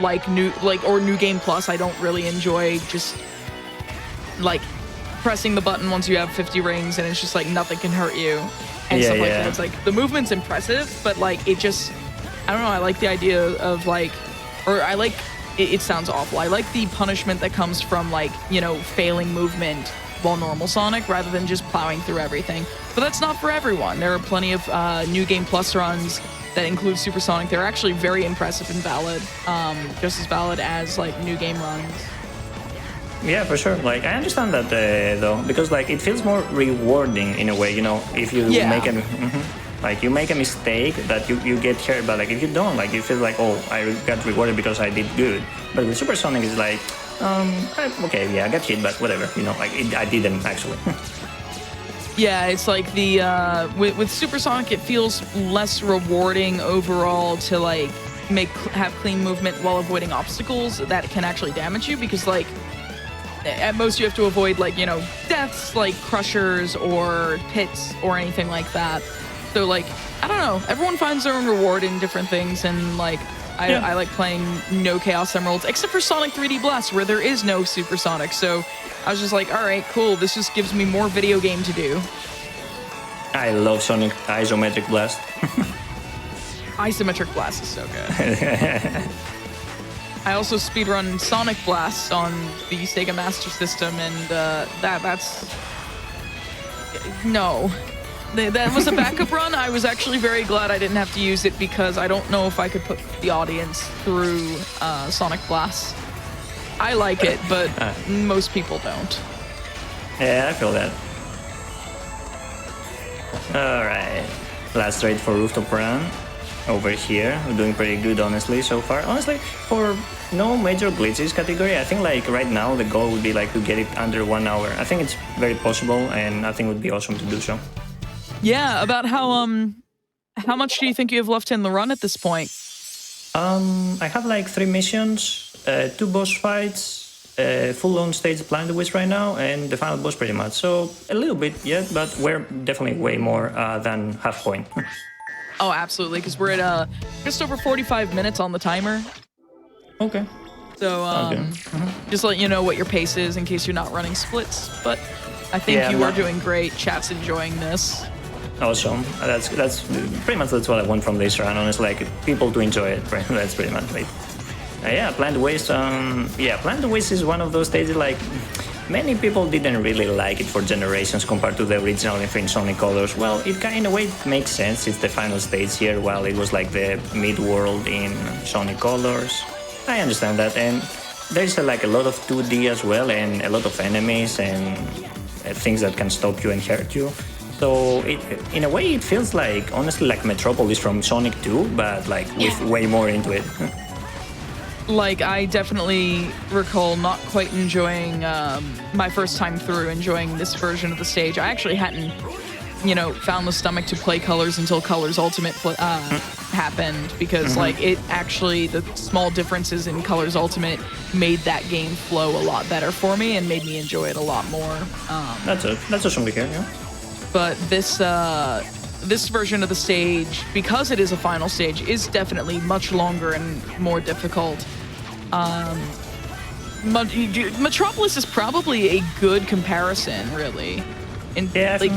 like New Game Plus. I don't really enjoy just like pressing the button once you have 50 rings and it's just like nothing can hurt you and stuff like that. It's like the movement's impressive, but like it just, I don't know, I like the idea of like, or I like, it sounds awful, I like the punishment that comes from like, you know, failing movement while normal Sonic rather than just plowing through everything. But that's not for everyone. There are plenty of New Game Plus runs that include Super Sonic. They're actually very impressive and valid, just as valid as like New Game runs. Yeah, for sure. Like, I understand that though, because like it feels more rewarding in a way. You know, if you make a like you make a mistake that you get hurt, but like if you don't, like you feel like, oh, I got rewarded because I did good. But with Super Sonic, it's like, okay, yeah, I got hit, but whatever. You know, like I didn't actually. Yeah, it's like the with Super Sonic, it feels less rewarding overall to like have clean movement while avoiding obstacles that can actually damage you, because like at most you have to avoid like, you know, deaths like crushers or pits or anything like that. So like, I don't know, everyone finds their own reward in different things, and like I like playing no Chaos Emeralds except for Sonic 3D Blast where there is no Super Sonic. So I was just like, all right, cool, this just gives me more video game to do. I love Sonic Isometric Blast. Isometric Blast is so good. I also speedrun Sonic Blast on the Sega Master System, and that's... No. That was a backup run. I was actually very glad I didn't have to use it, because I don't know if I could put the audience through Sonic Blast. I like it, but most people don't. Yeah, I feel that. Alright, last raid for Rooftop Run. Over here, we're doing pretty good, honestly, so far. Honestly, for no major glitches category, I think like right now the goal would be like to get it under 1 hour. I think it's very possible, and I think it would be awesome to do so. Yeah, about how much do you think you have left in the run at this point? I have like 3 missions, 2 boss fights, full-on stage Blind Wish right now, and the final boss pretty much. So a little bit yet, but we're definitely way more than half point. Oh, absolutely, because we're at just over 45 minutes on the timer. Okay. So just let you know what your pace is in case you're not running splits. But I think you are doing great. Chat's enjoying this. Awesome. That's pretty much that's what I want from this run. Honestly, like people to enjoy it. Right? That's pretty much it. Yeah, Blind Waste. Blind Waste is one of those stages like many people didn't really like it for generations compared to the original in Sonic Colors. Well, it kind of way makes sense. It's the final stage here, while it was like the mid-world in Sonic Colors. I understand that, and there's like a lot of 2D as well, and a lot of enemies and things that can stop you and hurt you. So in a way, it feels like honestly like Metropolis from Sonic 2, but like with way more into it. Like, I definitely recall not quite enjoying my first time through, enjoying this version of the stage. I actually hadn't, you know, found the stomach to play Colors until Colors Ultimate happened, because like it actually, the small differences in Colors Ultimate made that game flow a lot better for me and made me enjoy it a lot more. That's awesome to hear, yeah. But this version of the stage, because it is a final stage, is definitely much longer and more difficult. Metropolis is probably a good comparison, really. And like,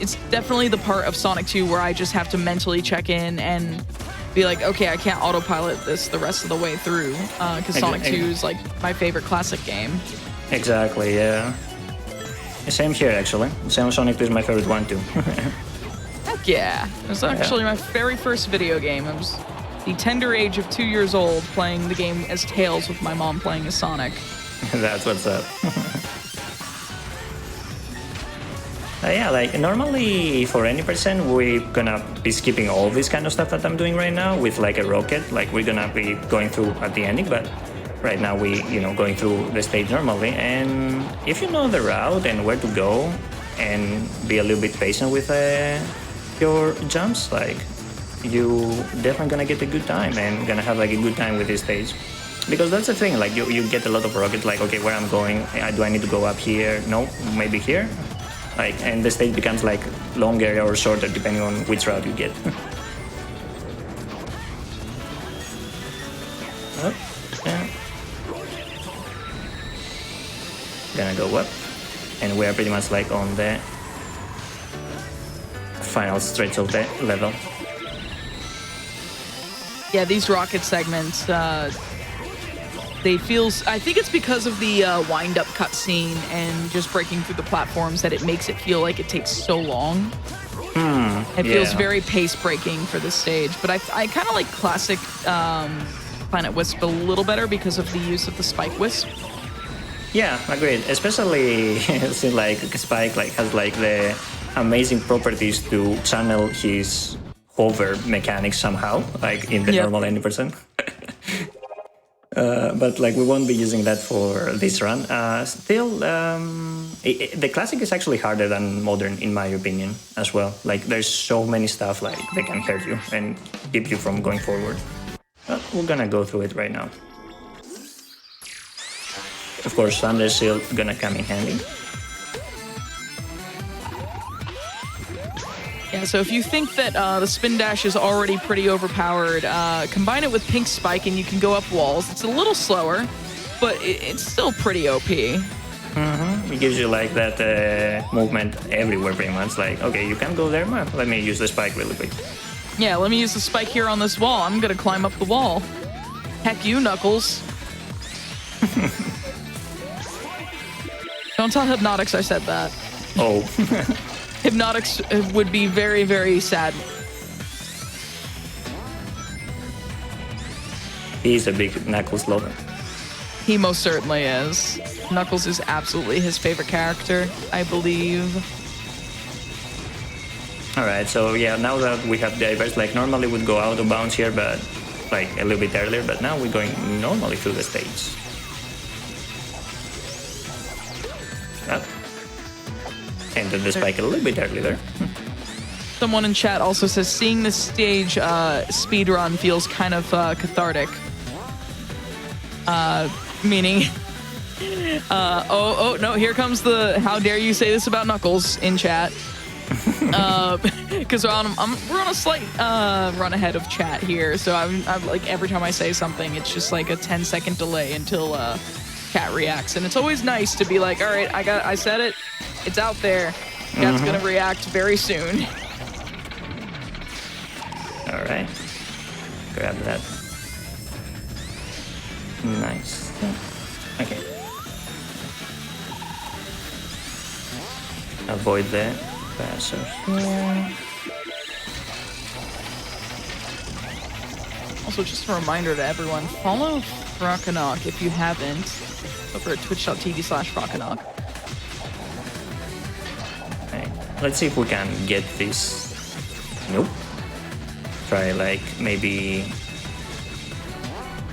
it's definitely the part of Sonic 2 where I just have to mentally check in and be like, okay, I can't autopilot this the rest of the way through, because Sonic 2 is like my favorite classic game. Exactly, yeah. Same here, actually. Sonic 2 is my favorite one, too. Heck yeah. It was actually my very first video game. I was the tender age of 2 years old playing the game as Tails with my mom playing as Sonic. That's what's up. Yeah, like normally for any person, we're gonna be skipping all this kind of stuff that I'm doing right now with like a rocket. Like we're gonna be going through at the ending, but right now we, going through the stage normally. And if you know the route and where to go and be a little bit patient with your jumps, like you definitely gonna get a good time and gonna have like a good time with this stage. because that's the thing. Like you get a lot of rockets. Like, okay, where I'm going? Do I need to go up here? No, maybe here. Like, and the stage becomes like longer or shorter depending on which route you get. Oh, yeah. Gonna go up, and we are pretty much like on the final stretch of the level. Yeah, these rocket segments, they feel... I think it's because of the wind-up cutscene and just breaking through the platforms that it makes it feel like it takes so long. It feels very pace-breaking for this stage. But I kind of like classic Planet Wisp a little better because of the use of the Spike Wisp. Yeah, agreed. Especially since like Spike like has like the amazing properties to channel his hover mechanics somehow, like in the normal 90%. But like we won't be using that for this run. Still, the classic is actually harder than modern in my opinion as well. Like there's so many stuff like that can hurt you and keep you from going forward. But we're gonna go through it right now. Of course, Thunder Shield gonna come in handy. Yeah, so if you think that the spin dash is already pretty overpowered, combine it with Pink Spike and you can go up walls. It's a little slower, but it's still pretty OP. It gives you like that movement everywhere pretty much. Like, okay, you can go there, man. Let me use the spike really quick. Yeah, let me use the spike here on this wall. I'm gonna climb up the wall. Heck you, Knuckles. Don't tell Hypnotics I said that. Oh. Hypnotics would be very, very sad. He's a big Knuckles lover. He most certainly is. Knuckles is absolutely his favorite character, I believe. Alright, so yeah, now that we have divers, like normally we'd go out of bounds here, but like a little bit earlier, but now we're going normally through the stage. Up. Entered the spike a little bit earlier. Someone in chat also says, seeing this stage speedrun feels kind of cathartic. Meaning, oh, no, here comes the, how dare you say this about Knuckles in chat. Because we're on a slight run ahead of chat here, so I'm like every time I say something, it's just like a 10-second delay until chat reacts, and it's always nice to be like, all right, I said it, it's out there. Cat's gonna react very soon. All right, grab that. Nice. Okay. Avoid that. So here. Also, just a reminder to everyone, follow frokenok if you haven't over at twitch.tv/frokenok. Okay. Let's see if we can get this. Nope. Try like maybe.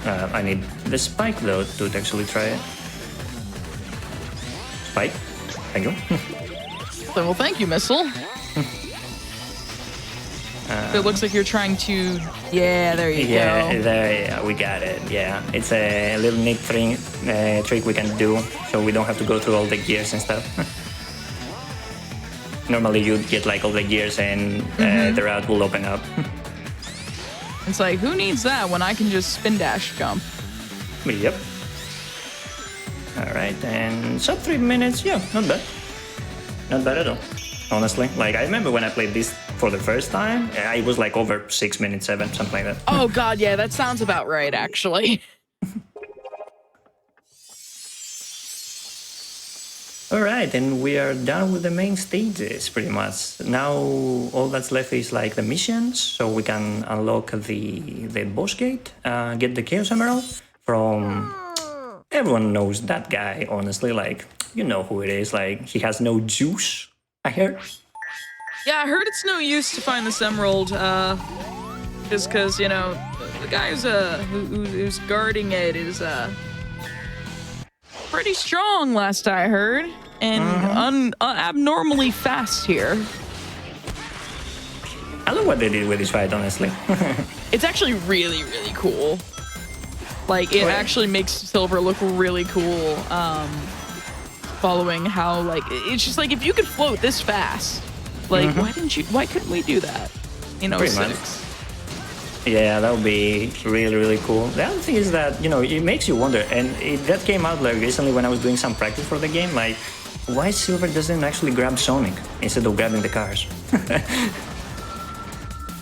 I need the spike though to actually try it. Spike. Thank you. Well, thank you, Missile. It looks like you're trying to... Yeah, there you go. Yeah, we got it. Yeah, it's a little neat trick we can do, so we don't have to go through all the gears and stuff. Normally, you'd get like all the gears and the route will open up. It's like, who needs that when I can just spin dash jump? Yep. All right, and sub 3 minutes. Yeah, not bad. Not bad at all, honestly. Like, I remember when I played this for the first time, I was like over 6 minutes, 7, something like that. Oh god, yeah, that sounds about right, actually. Alright, and we are done with the main stages, pretty much. Now, all that's left is like the missions, so we can unlock the boss gate, get the Chaos Emerald from... Everyone knows that guy, honestly, like... You know who it is, like, he has no juice, I heard. Yeah, I heard it's no use to find this emerald, just because, you know, the guy who's guarding it is, pretty strong, last I heard, and abnormally fast here. I love what they did with this fight, honestly. It's actually really, really cool. Like, it actually makes Silver look really cool. Following how, like, it's just like, if you could float this fast, like, why couldn't we do that? You know, 06. Yeah, that would be really, really cool. The other thing is that, you know, it makes you wonder, and that came out like recently when I was doing some practice for the game, like, why Silver doesn't actually grab Sonic instead of grabbing the cars?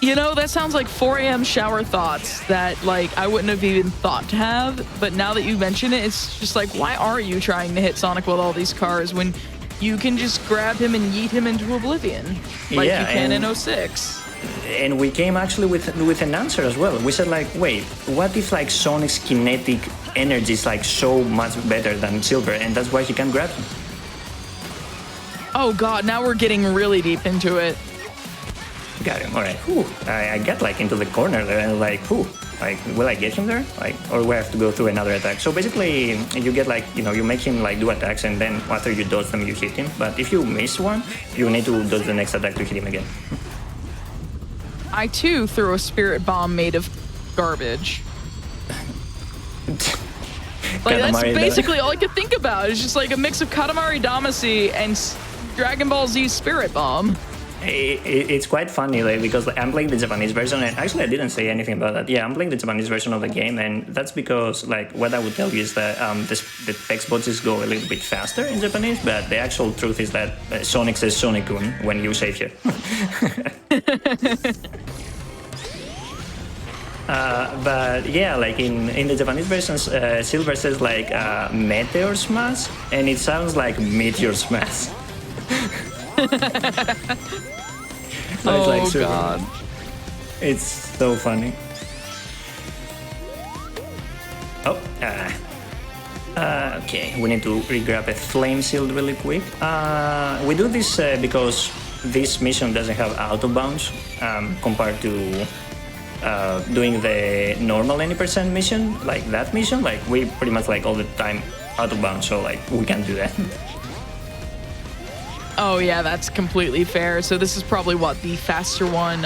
You know, that sounds like 4 a.m. shower thoughts that, like, I wouldn't have even thought to have. But now that you mention it, it's just like, why are you trying to hit Sonic with all these cars when you can just grab him and yeet him into oblivion like you can in 06? And we came actually with an answer as well. We said, like, wait, what if, like, Sonic's kinetic energy is, like, so much better than Silver, and that's why he can grab him? Oh, God, now we're getting really deep into it. Got him. All right. Whew. I got like into the corner there and like, whew, like, will I get him there? Like, or will I have to go through another attack? So basically, you get like, you know, you make him like do attacks and then after you dodge them, you hit him. But if you miss one, you need to dodge the next attack to hit him again. I too threw a spirit bomb made of garbage. Like, that's basically all I could think about. It's just like a mix of Katamari Damacy and Dragon Ball Z Spirit Bomb. It's quite funny, like, because I'm playing the Japanese version, and actually I didn't say anything about that. Yeah, I'm playing the Japanese version of the game, and that's because, like, what I would tell you is that the text boxes go a little bit faster in Japanese, but the actual truth is that Sonic says Sonic-kun when you save here. But yeah, like in the Japanese versions, Silver says like Meteor Smash, and it sounds like Meteor Smash. Oh, it's like super. God. It's so funny. Oh, okay, we need to re-grab a flame shield really quick. We do this because this mission doesn't have auto bounce compared to doing the normal any % mission, like that mission. Like, we pretty much like all the time auto bounce, so like we can't do that. Oh, yeah, that's completely fair. So this is probably, what, the faster one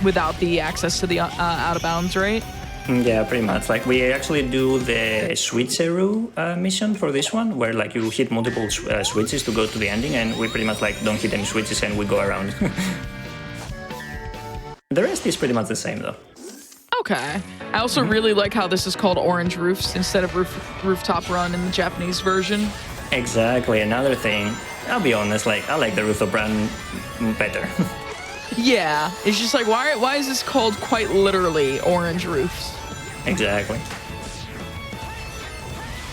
without the access to the out-of-bounds, right? Yeah, pretty much. Like, we actually do the switcheroo mission for this one, where, like, you hit multiple switches to go to the ending, and we pretty much, like, don't hit any switches and we go around. The rest is pretty much the same, though. Okay. I also really like how this is called Orange Roofs instead of Rooftop Run in the Japanese version. Exactly. Another thing, I'll be honest, like, I like the Rooftop Run better. Yeah, it's just like, why is this called quite literally Orange Roofs? Exactly.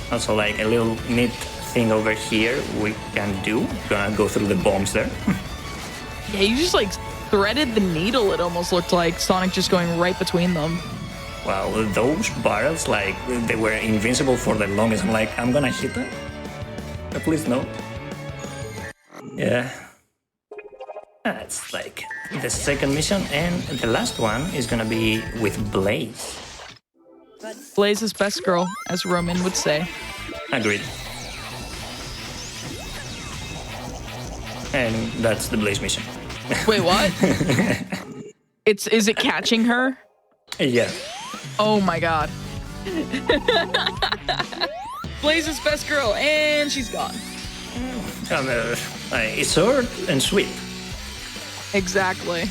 Also, like, a little neat thing over here we can do. Gonna go through the bombs there. Yeah, you just, like, threaded the needle, it almost looked like. Sonic just going right between them. Wow, those barrels, like, they were invincible for the longest. I'm like, I'm gonna hit them? Please no. Yeah. That's like the second mission, and the last one is gonna be with Blaze. Blaze is best girl, as Roman would say. Agreed. And that's the Blaze mission. Wait, what? Is it catching her? Yeah. Oh my god. Blaze is best girl, and she's gone. It's short and sweet. Exactly.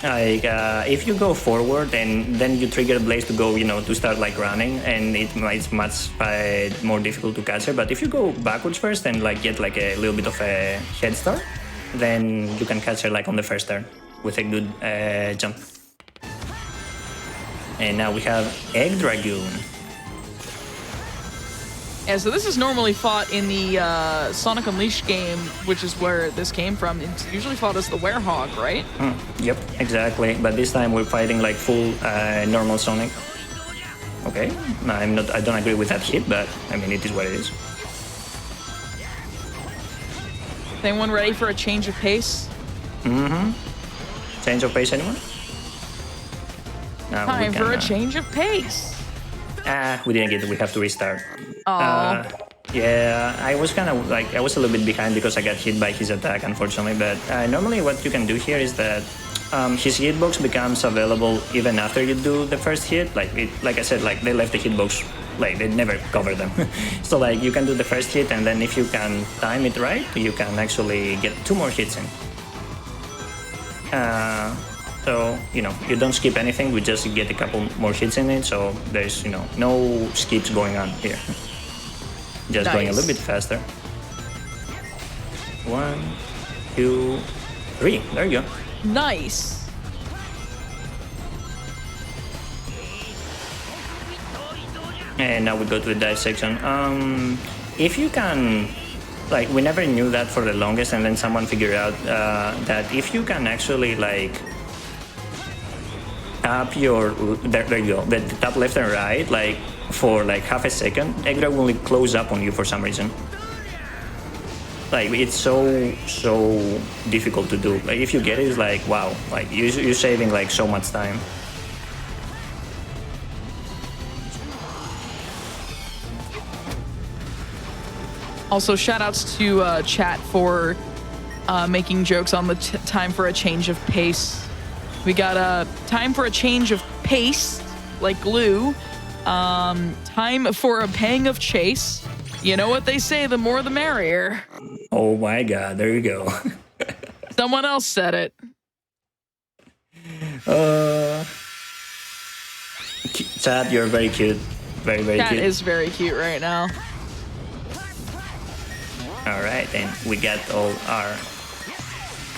Like, if you go forward and then you trigger Blaze to go, you know, to start like running, and it's much more difficult to catch her. But if you go backwards first and like get like a little bit of a head start, then you can catch her like on the first turn with a good jump. And now we have Egg Dragoon. Yeah, so this is normally fought in the Sonic Unleashed game, which is where this came from. It's usually fought as the Werehog, right? Yep, exactly. But this time we're fighting like full normal Sonic. Okay, I don't agree with that hit, but I mean, it is what it is. Is anyone ready for a change of pace? Change of pace, anyone? No, Time for a change of pace. We didn't get it. We have to restart. Yeah, I was kind of like, I was a little bit behind because I got hit by his attack, unfortunately. But normally what you can do here is that his hitbox becomes available even after you do the first hit. Like I said, like they left the hitbox, like they never cover them. So like you can do the first hit, and then if you can time it right, you can actually get 2 more hits in. So you don't skip anything. We just get a couple more hits in it. So there's no skips going on here. Just nice. Going a little bit faster. 1, 2, 3. There you go. Nice. And now we go to the dive section. If you can, like, we never knew that for the longest, and then someone figured out that if you can actually like tap there you go, the tap left and right, like for like half a second, Egra will close up on you for some reason. Like it's so difficult to do. Like if you get it, it's like wow, like you're saving like so much time. Also, shout outs to chat for making jokes on the time for a change of pace. We got time for a change of pace, like glue. Time for a pang of chase. You know what they say, the more the merrier. Oh my god, there you go. Someone else said it. Chad, you're very cute. Very, very Chat cute. is very cute right now. Alright, and we got all our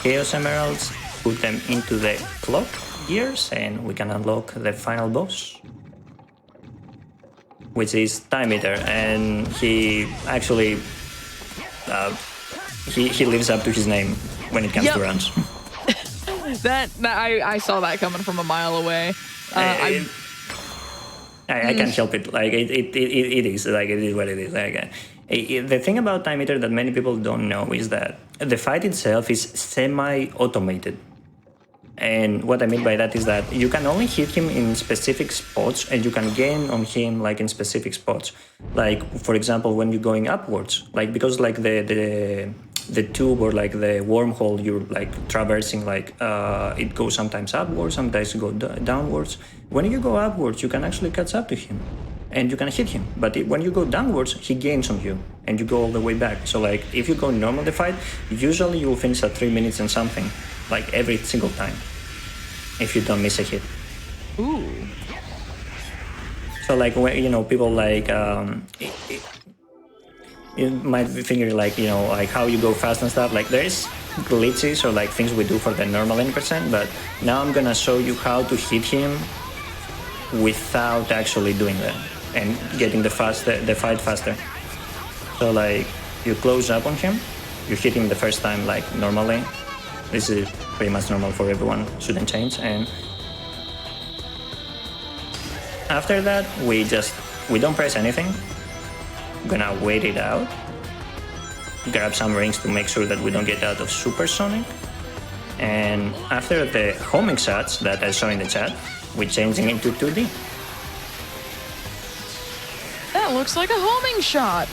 Chaos Emeralds, put them into the clock gears, and we can unlock the final boss, which is Time Eater, and he actually he lives up to his name when it comes to runs. I saw that coming from a mile away. I can't help it. Like it is like it is what it is. Like the thing about Time Eater that many people don't know is that the fight itself is semi-automated. And what I mean by that is that you can only hit him in specific spots, and you can gain on him like in specific spots. Like for example, when you're going upwards, like because like the tube or like the wormhole you're like traversing, like it goes sometimes upwards, sometimes go downwards. When you go upwards, you can actually catch up to him, and you can hit him. But when you go downwards, he gains on you, and you go all the way back. So like if you go normal the fight, usually you will finish at 3 minutes and something, like every single time, if you don't miss a hit. Ooh. So like when people like you might be thinking like like how you go fast and stuff. Like there's glitches or like things we do for the normal N%, but now I'm gonna show you how to hit him without actually doing that and getting the fight faster. So like you close up on him, you hit him the first time like normally. This is pretty much normal for everyone, shouldn't change. And after that, we don't press anything. Gonna wait it out. Grab some rings to make sure that we don't get out of supersonic. And after the homing shots that I saw in the chat, we're changing into 2D. That looks like a homing shot.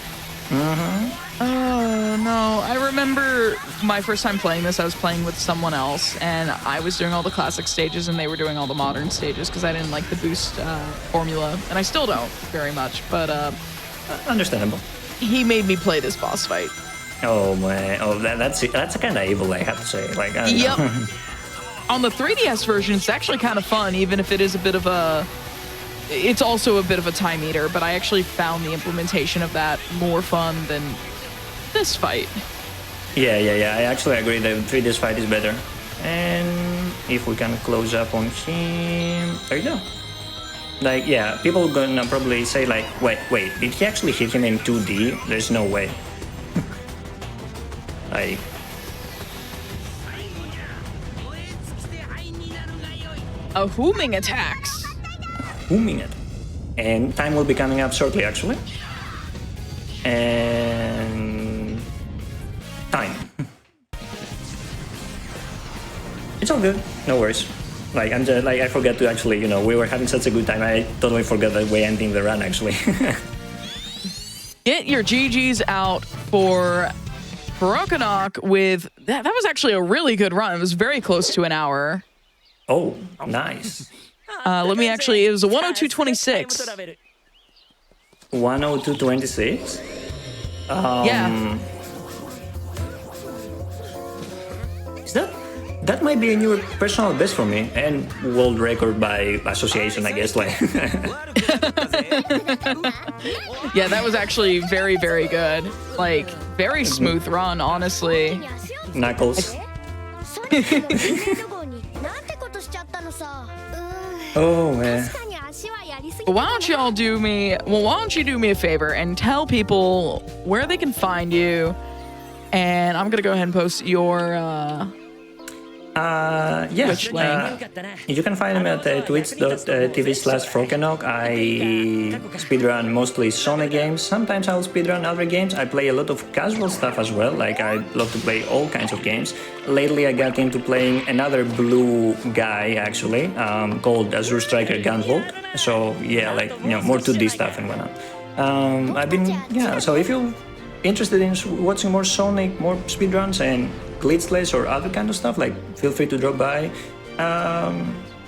Mm-hmm. Oh no, I remember my first time playing this, I was playing with someone else, and I was doing all the classic stages and they were doing all the modern stages because I didn't like the boost formula, and I still don't very much, but understandable. He made me play this boss fight. Oh man, that's kind of evil, I have to say. Like, I don't know. On the 3DS version, it's actually kind of fun, even if it is a bit of a... It's also a bit of a time eater, but I actually found the implementation of that more fun than this fight. Yeah, I actually agree that 3DS fight is better. And if we can close up on him... There you go. Like, yeah, people gonna probably say like, wait, did he actually hit him in 2D? There's no way. Like... A homing attacks. Homing it. And time will be coming up shortly, actually. And... time. It's all good, no worries. Like, I'm just, like, I forgot to actually, we were having such a good time, I totally forgot that we're ending the run, actually. Get your GGs out for frokenok with... That was actually a really good run. It was very close to an hour. Oh, nice. Let me actually, it was a 102.26. 102.26? Yeah. Is that might be a new personal best for me and world record by association, I guess. Like, Yeah, that was actually very, very good. Like, very smooth run, honestly. Knuckles. Oh man. But why don't y'all do me? Well, why don't you do me a favor and tell people where they can find you? And I'm gonna go ahead and post your Yes. Twitch link. You can find me at twitch.tv/frokenok. I speedrun mostly Sonic games. Sometimes I'll speedrun other games. I play a lot of casual stuff as well. Like, I love to play all kinds of games. Lately, I got into playing another blue guy, actually, called Azure Striker Gunvolt. So, yeah, like, more 2D stuff and whatnot. So if you're interested in watching more Sonic, more speedruns, and glitchless or other kind of stuff, like, feel free to drop by.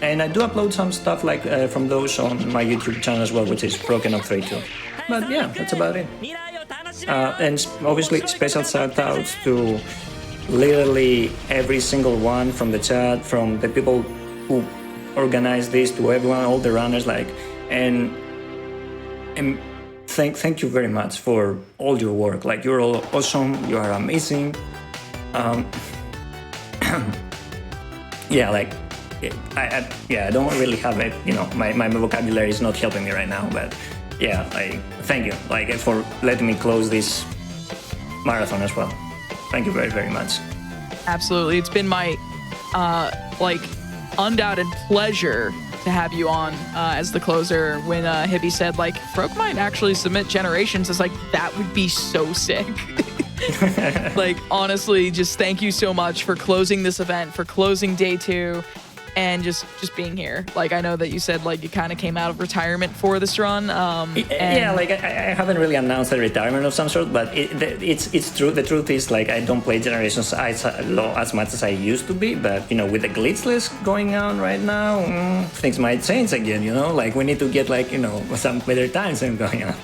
And I do upload some stuff like from those on my YouTube channel as well, which is frokenok32. But yeah, that's about it. And obviously special shout outs to literally every single one from the chat, from the people who organized this, to everyone, all the runners, like, and thank you very much for all your work. Like, you're all awesome, you are amazing. I don't really have it, my vocabulary is not helping me right now, but yeah, thank you, for letting me close this marathon as well. Thank you very, very much. Absolutely. It's been my undoubted pleasure to have you on as the closer. When Hibby said, like, Froke might actually submit Generations, it's like, that would be so sick. Like, honestly, just thank you so much for closing this event, for closing day 2, and just being here. Like, I know that you said, like, you kind of came out of retirement for this run. Yeah, like, I haven't really announced a retirement of some sort, but it's true. The truth is, like, I don't play Generations as much as I used to be, but, with the glitchless going on right now, things might change again, Like, we need to get, like, some better times going on.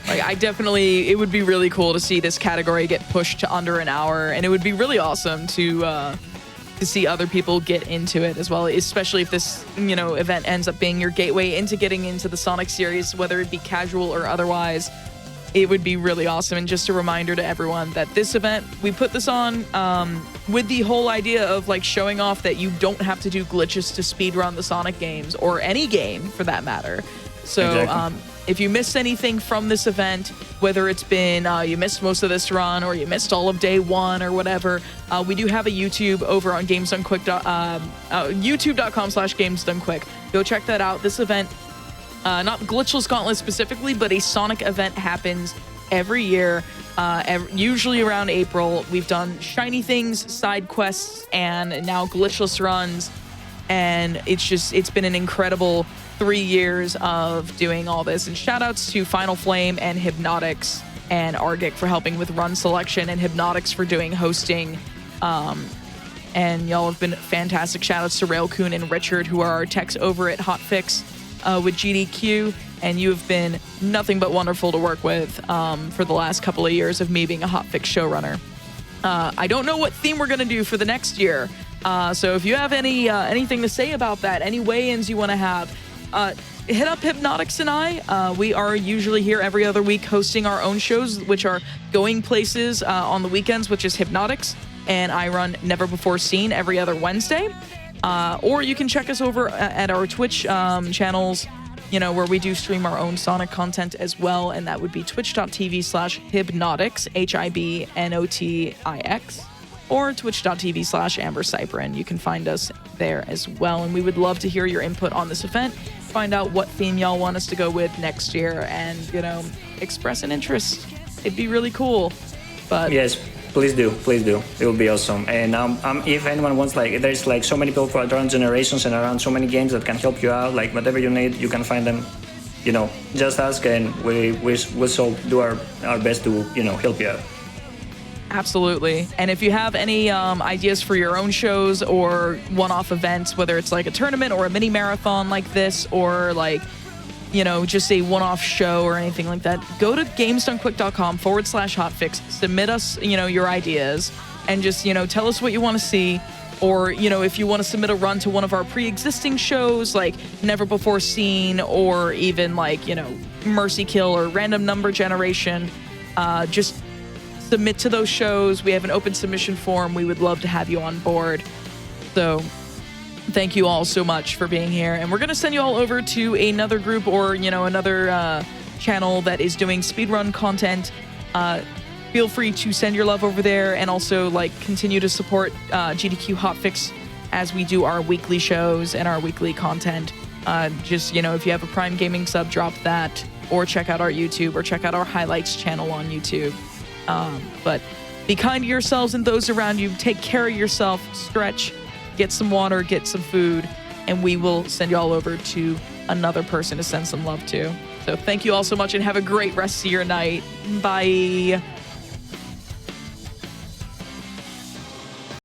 Like, it would be really cool to see this category get pushed to under an hour, and it would be really awesome to see other people get into it as well, especially if this, event ends up being your gateway into getting into the Sonic series, whether it be casual or otherwise. It would be really awesome. And just a reminder to everyone that this event, we put this on with the whole idea of, like, showing off that you don't have to do glitches to speedrun the Sonic games, or any game for that matter. So, exactly. If you missed anything from this event, whether it's been you missed most of this run, or you missed all of day 1 or whatever, we do have a YouTube over on youtube.com/gamesdonequick. Go check that out. This event, not Glitchless Gauntlet specifically, but a Sonic event happens every year, usually around April. We've done shiny things, side quests, and now glitchless runs. And it's been an incredible 3 years of doing all this. And shout outs to Final Flame and Hypnotics and Argic for helping with run selection, and Hypnotics for doing hosting. And y'all have been fantastic. Shout outs to Railcoon and Richard, who are our techs over at HOTFIX with GDQ. And you have been nothing but wonderful to work with for the last couple of years of me being a HOTFIX showrunner. I don't know what theme we're going to do for the next year. So if you have anything to say about that, any weigh-ins you want to have, hit up Hypnotics and I. We are usually here every other week hosting our own shows, which are Going Places on the weekends, which is Hypnotics, and I run Never Before Seen every other Wednesday. Or you can check us over at our Twitch channels, where we do stream our own Sonic content as well, and that would be twitch.tv/Hypnotics, HIBNOTIX, or twitch.tv/AmberCyprin. You can find us there as well, and we would love to hear your input on this event, find out what theme y'all want us to go with next year, and, express an interest. It'd be really cool. But yes, please do. It will be awesome. And if anyone wants, like, there's, like, so many people around Generations and around so many games that can help you out, like, whatever you need, you can find them. Just ask, and we'll do our best to, help you out. Absolutely. And if you have any ideas for your own shows or one-off events, whether it's like a tournament or a mini marathon like this, or like, you know, just a one-off show or anything like that, go to gamesdonequick.com/hotfix, submit us, you know, your ideas, and just, you know, tell us what you want to see. Or, you know, if you want to submit a run to one of our pre-existing shows, like Never Before Seen, or even like, you know, Mercy Kill or Random Number Generation, just submit to those shows. We have an open submission form. We would love to have you on board. So thank you all so much for being here. And we're going to send you all over to another group, or, you know, another channel that is doing speedrun content. Feel free to send your love over there, and also like continue to support GDQ HOTFIX as we do our weekly shows and our weekly content. Just, you know, if you have a Prime Gaming sub, drop that, or check out our YouTube, or check out our highlights channel on YouTube. But be kind to yourselves and those around you. Take care of yourself, stretch, get some water, get some food, and we will send you all over to another person to send some love to. So thank you all so much, and have a great rest of your night. Bye.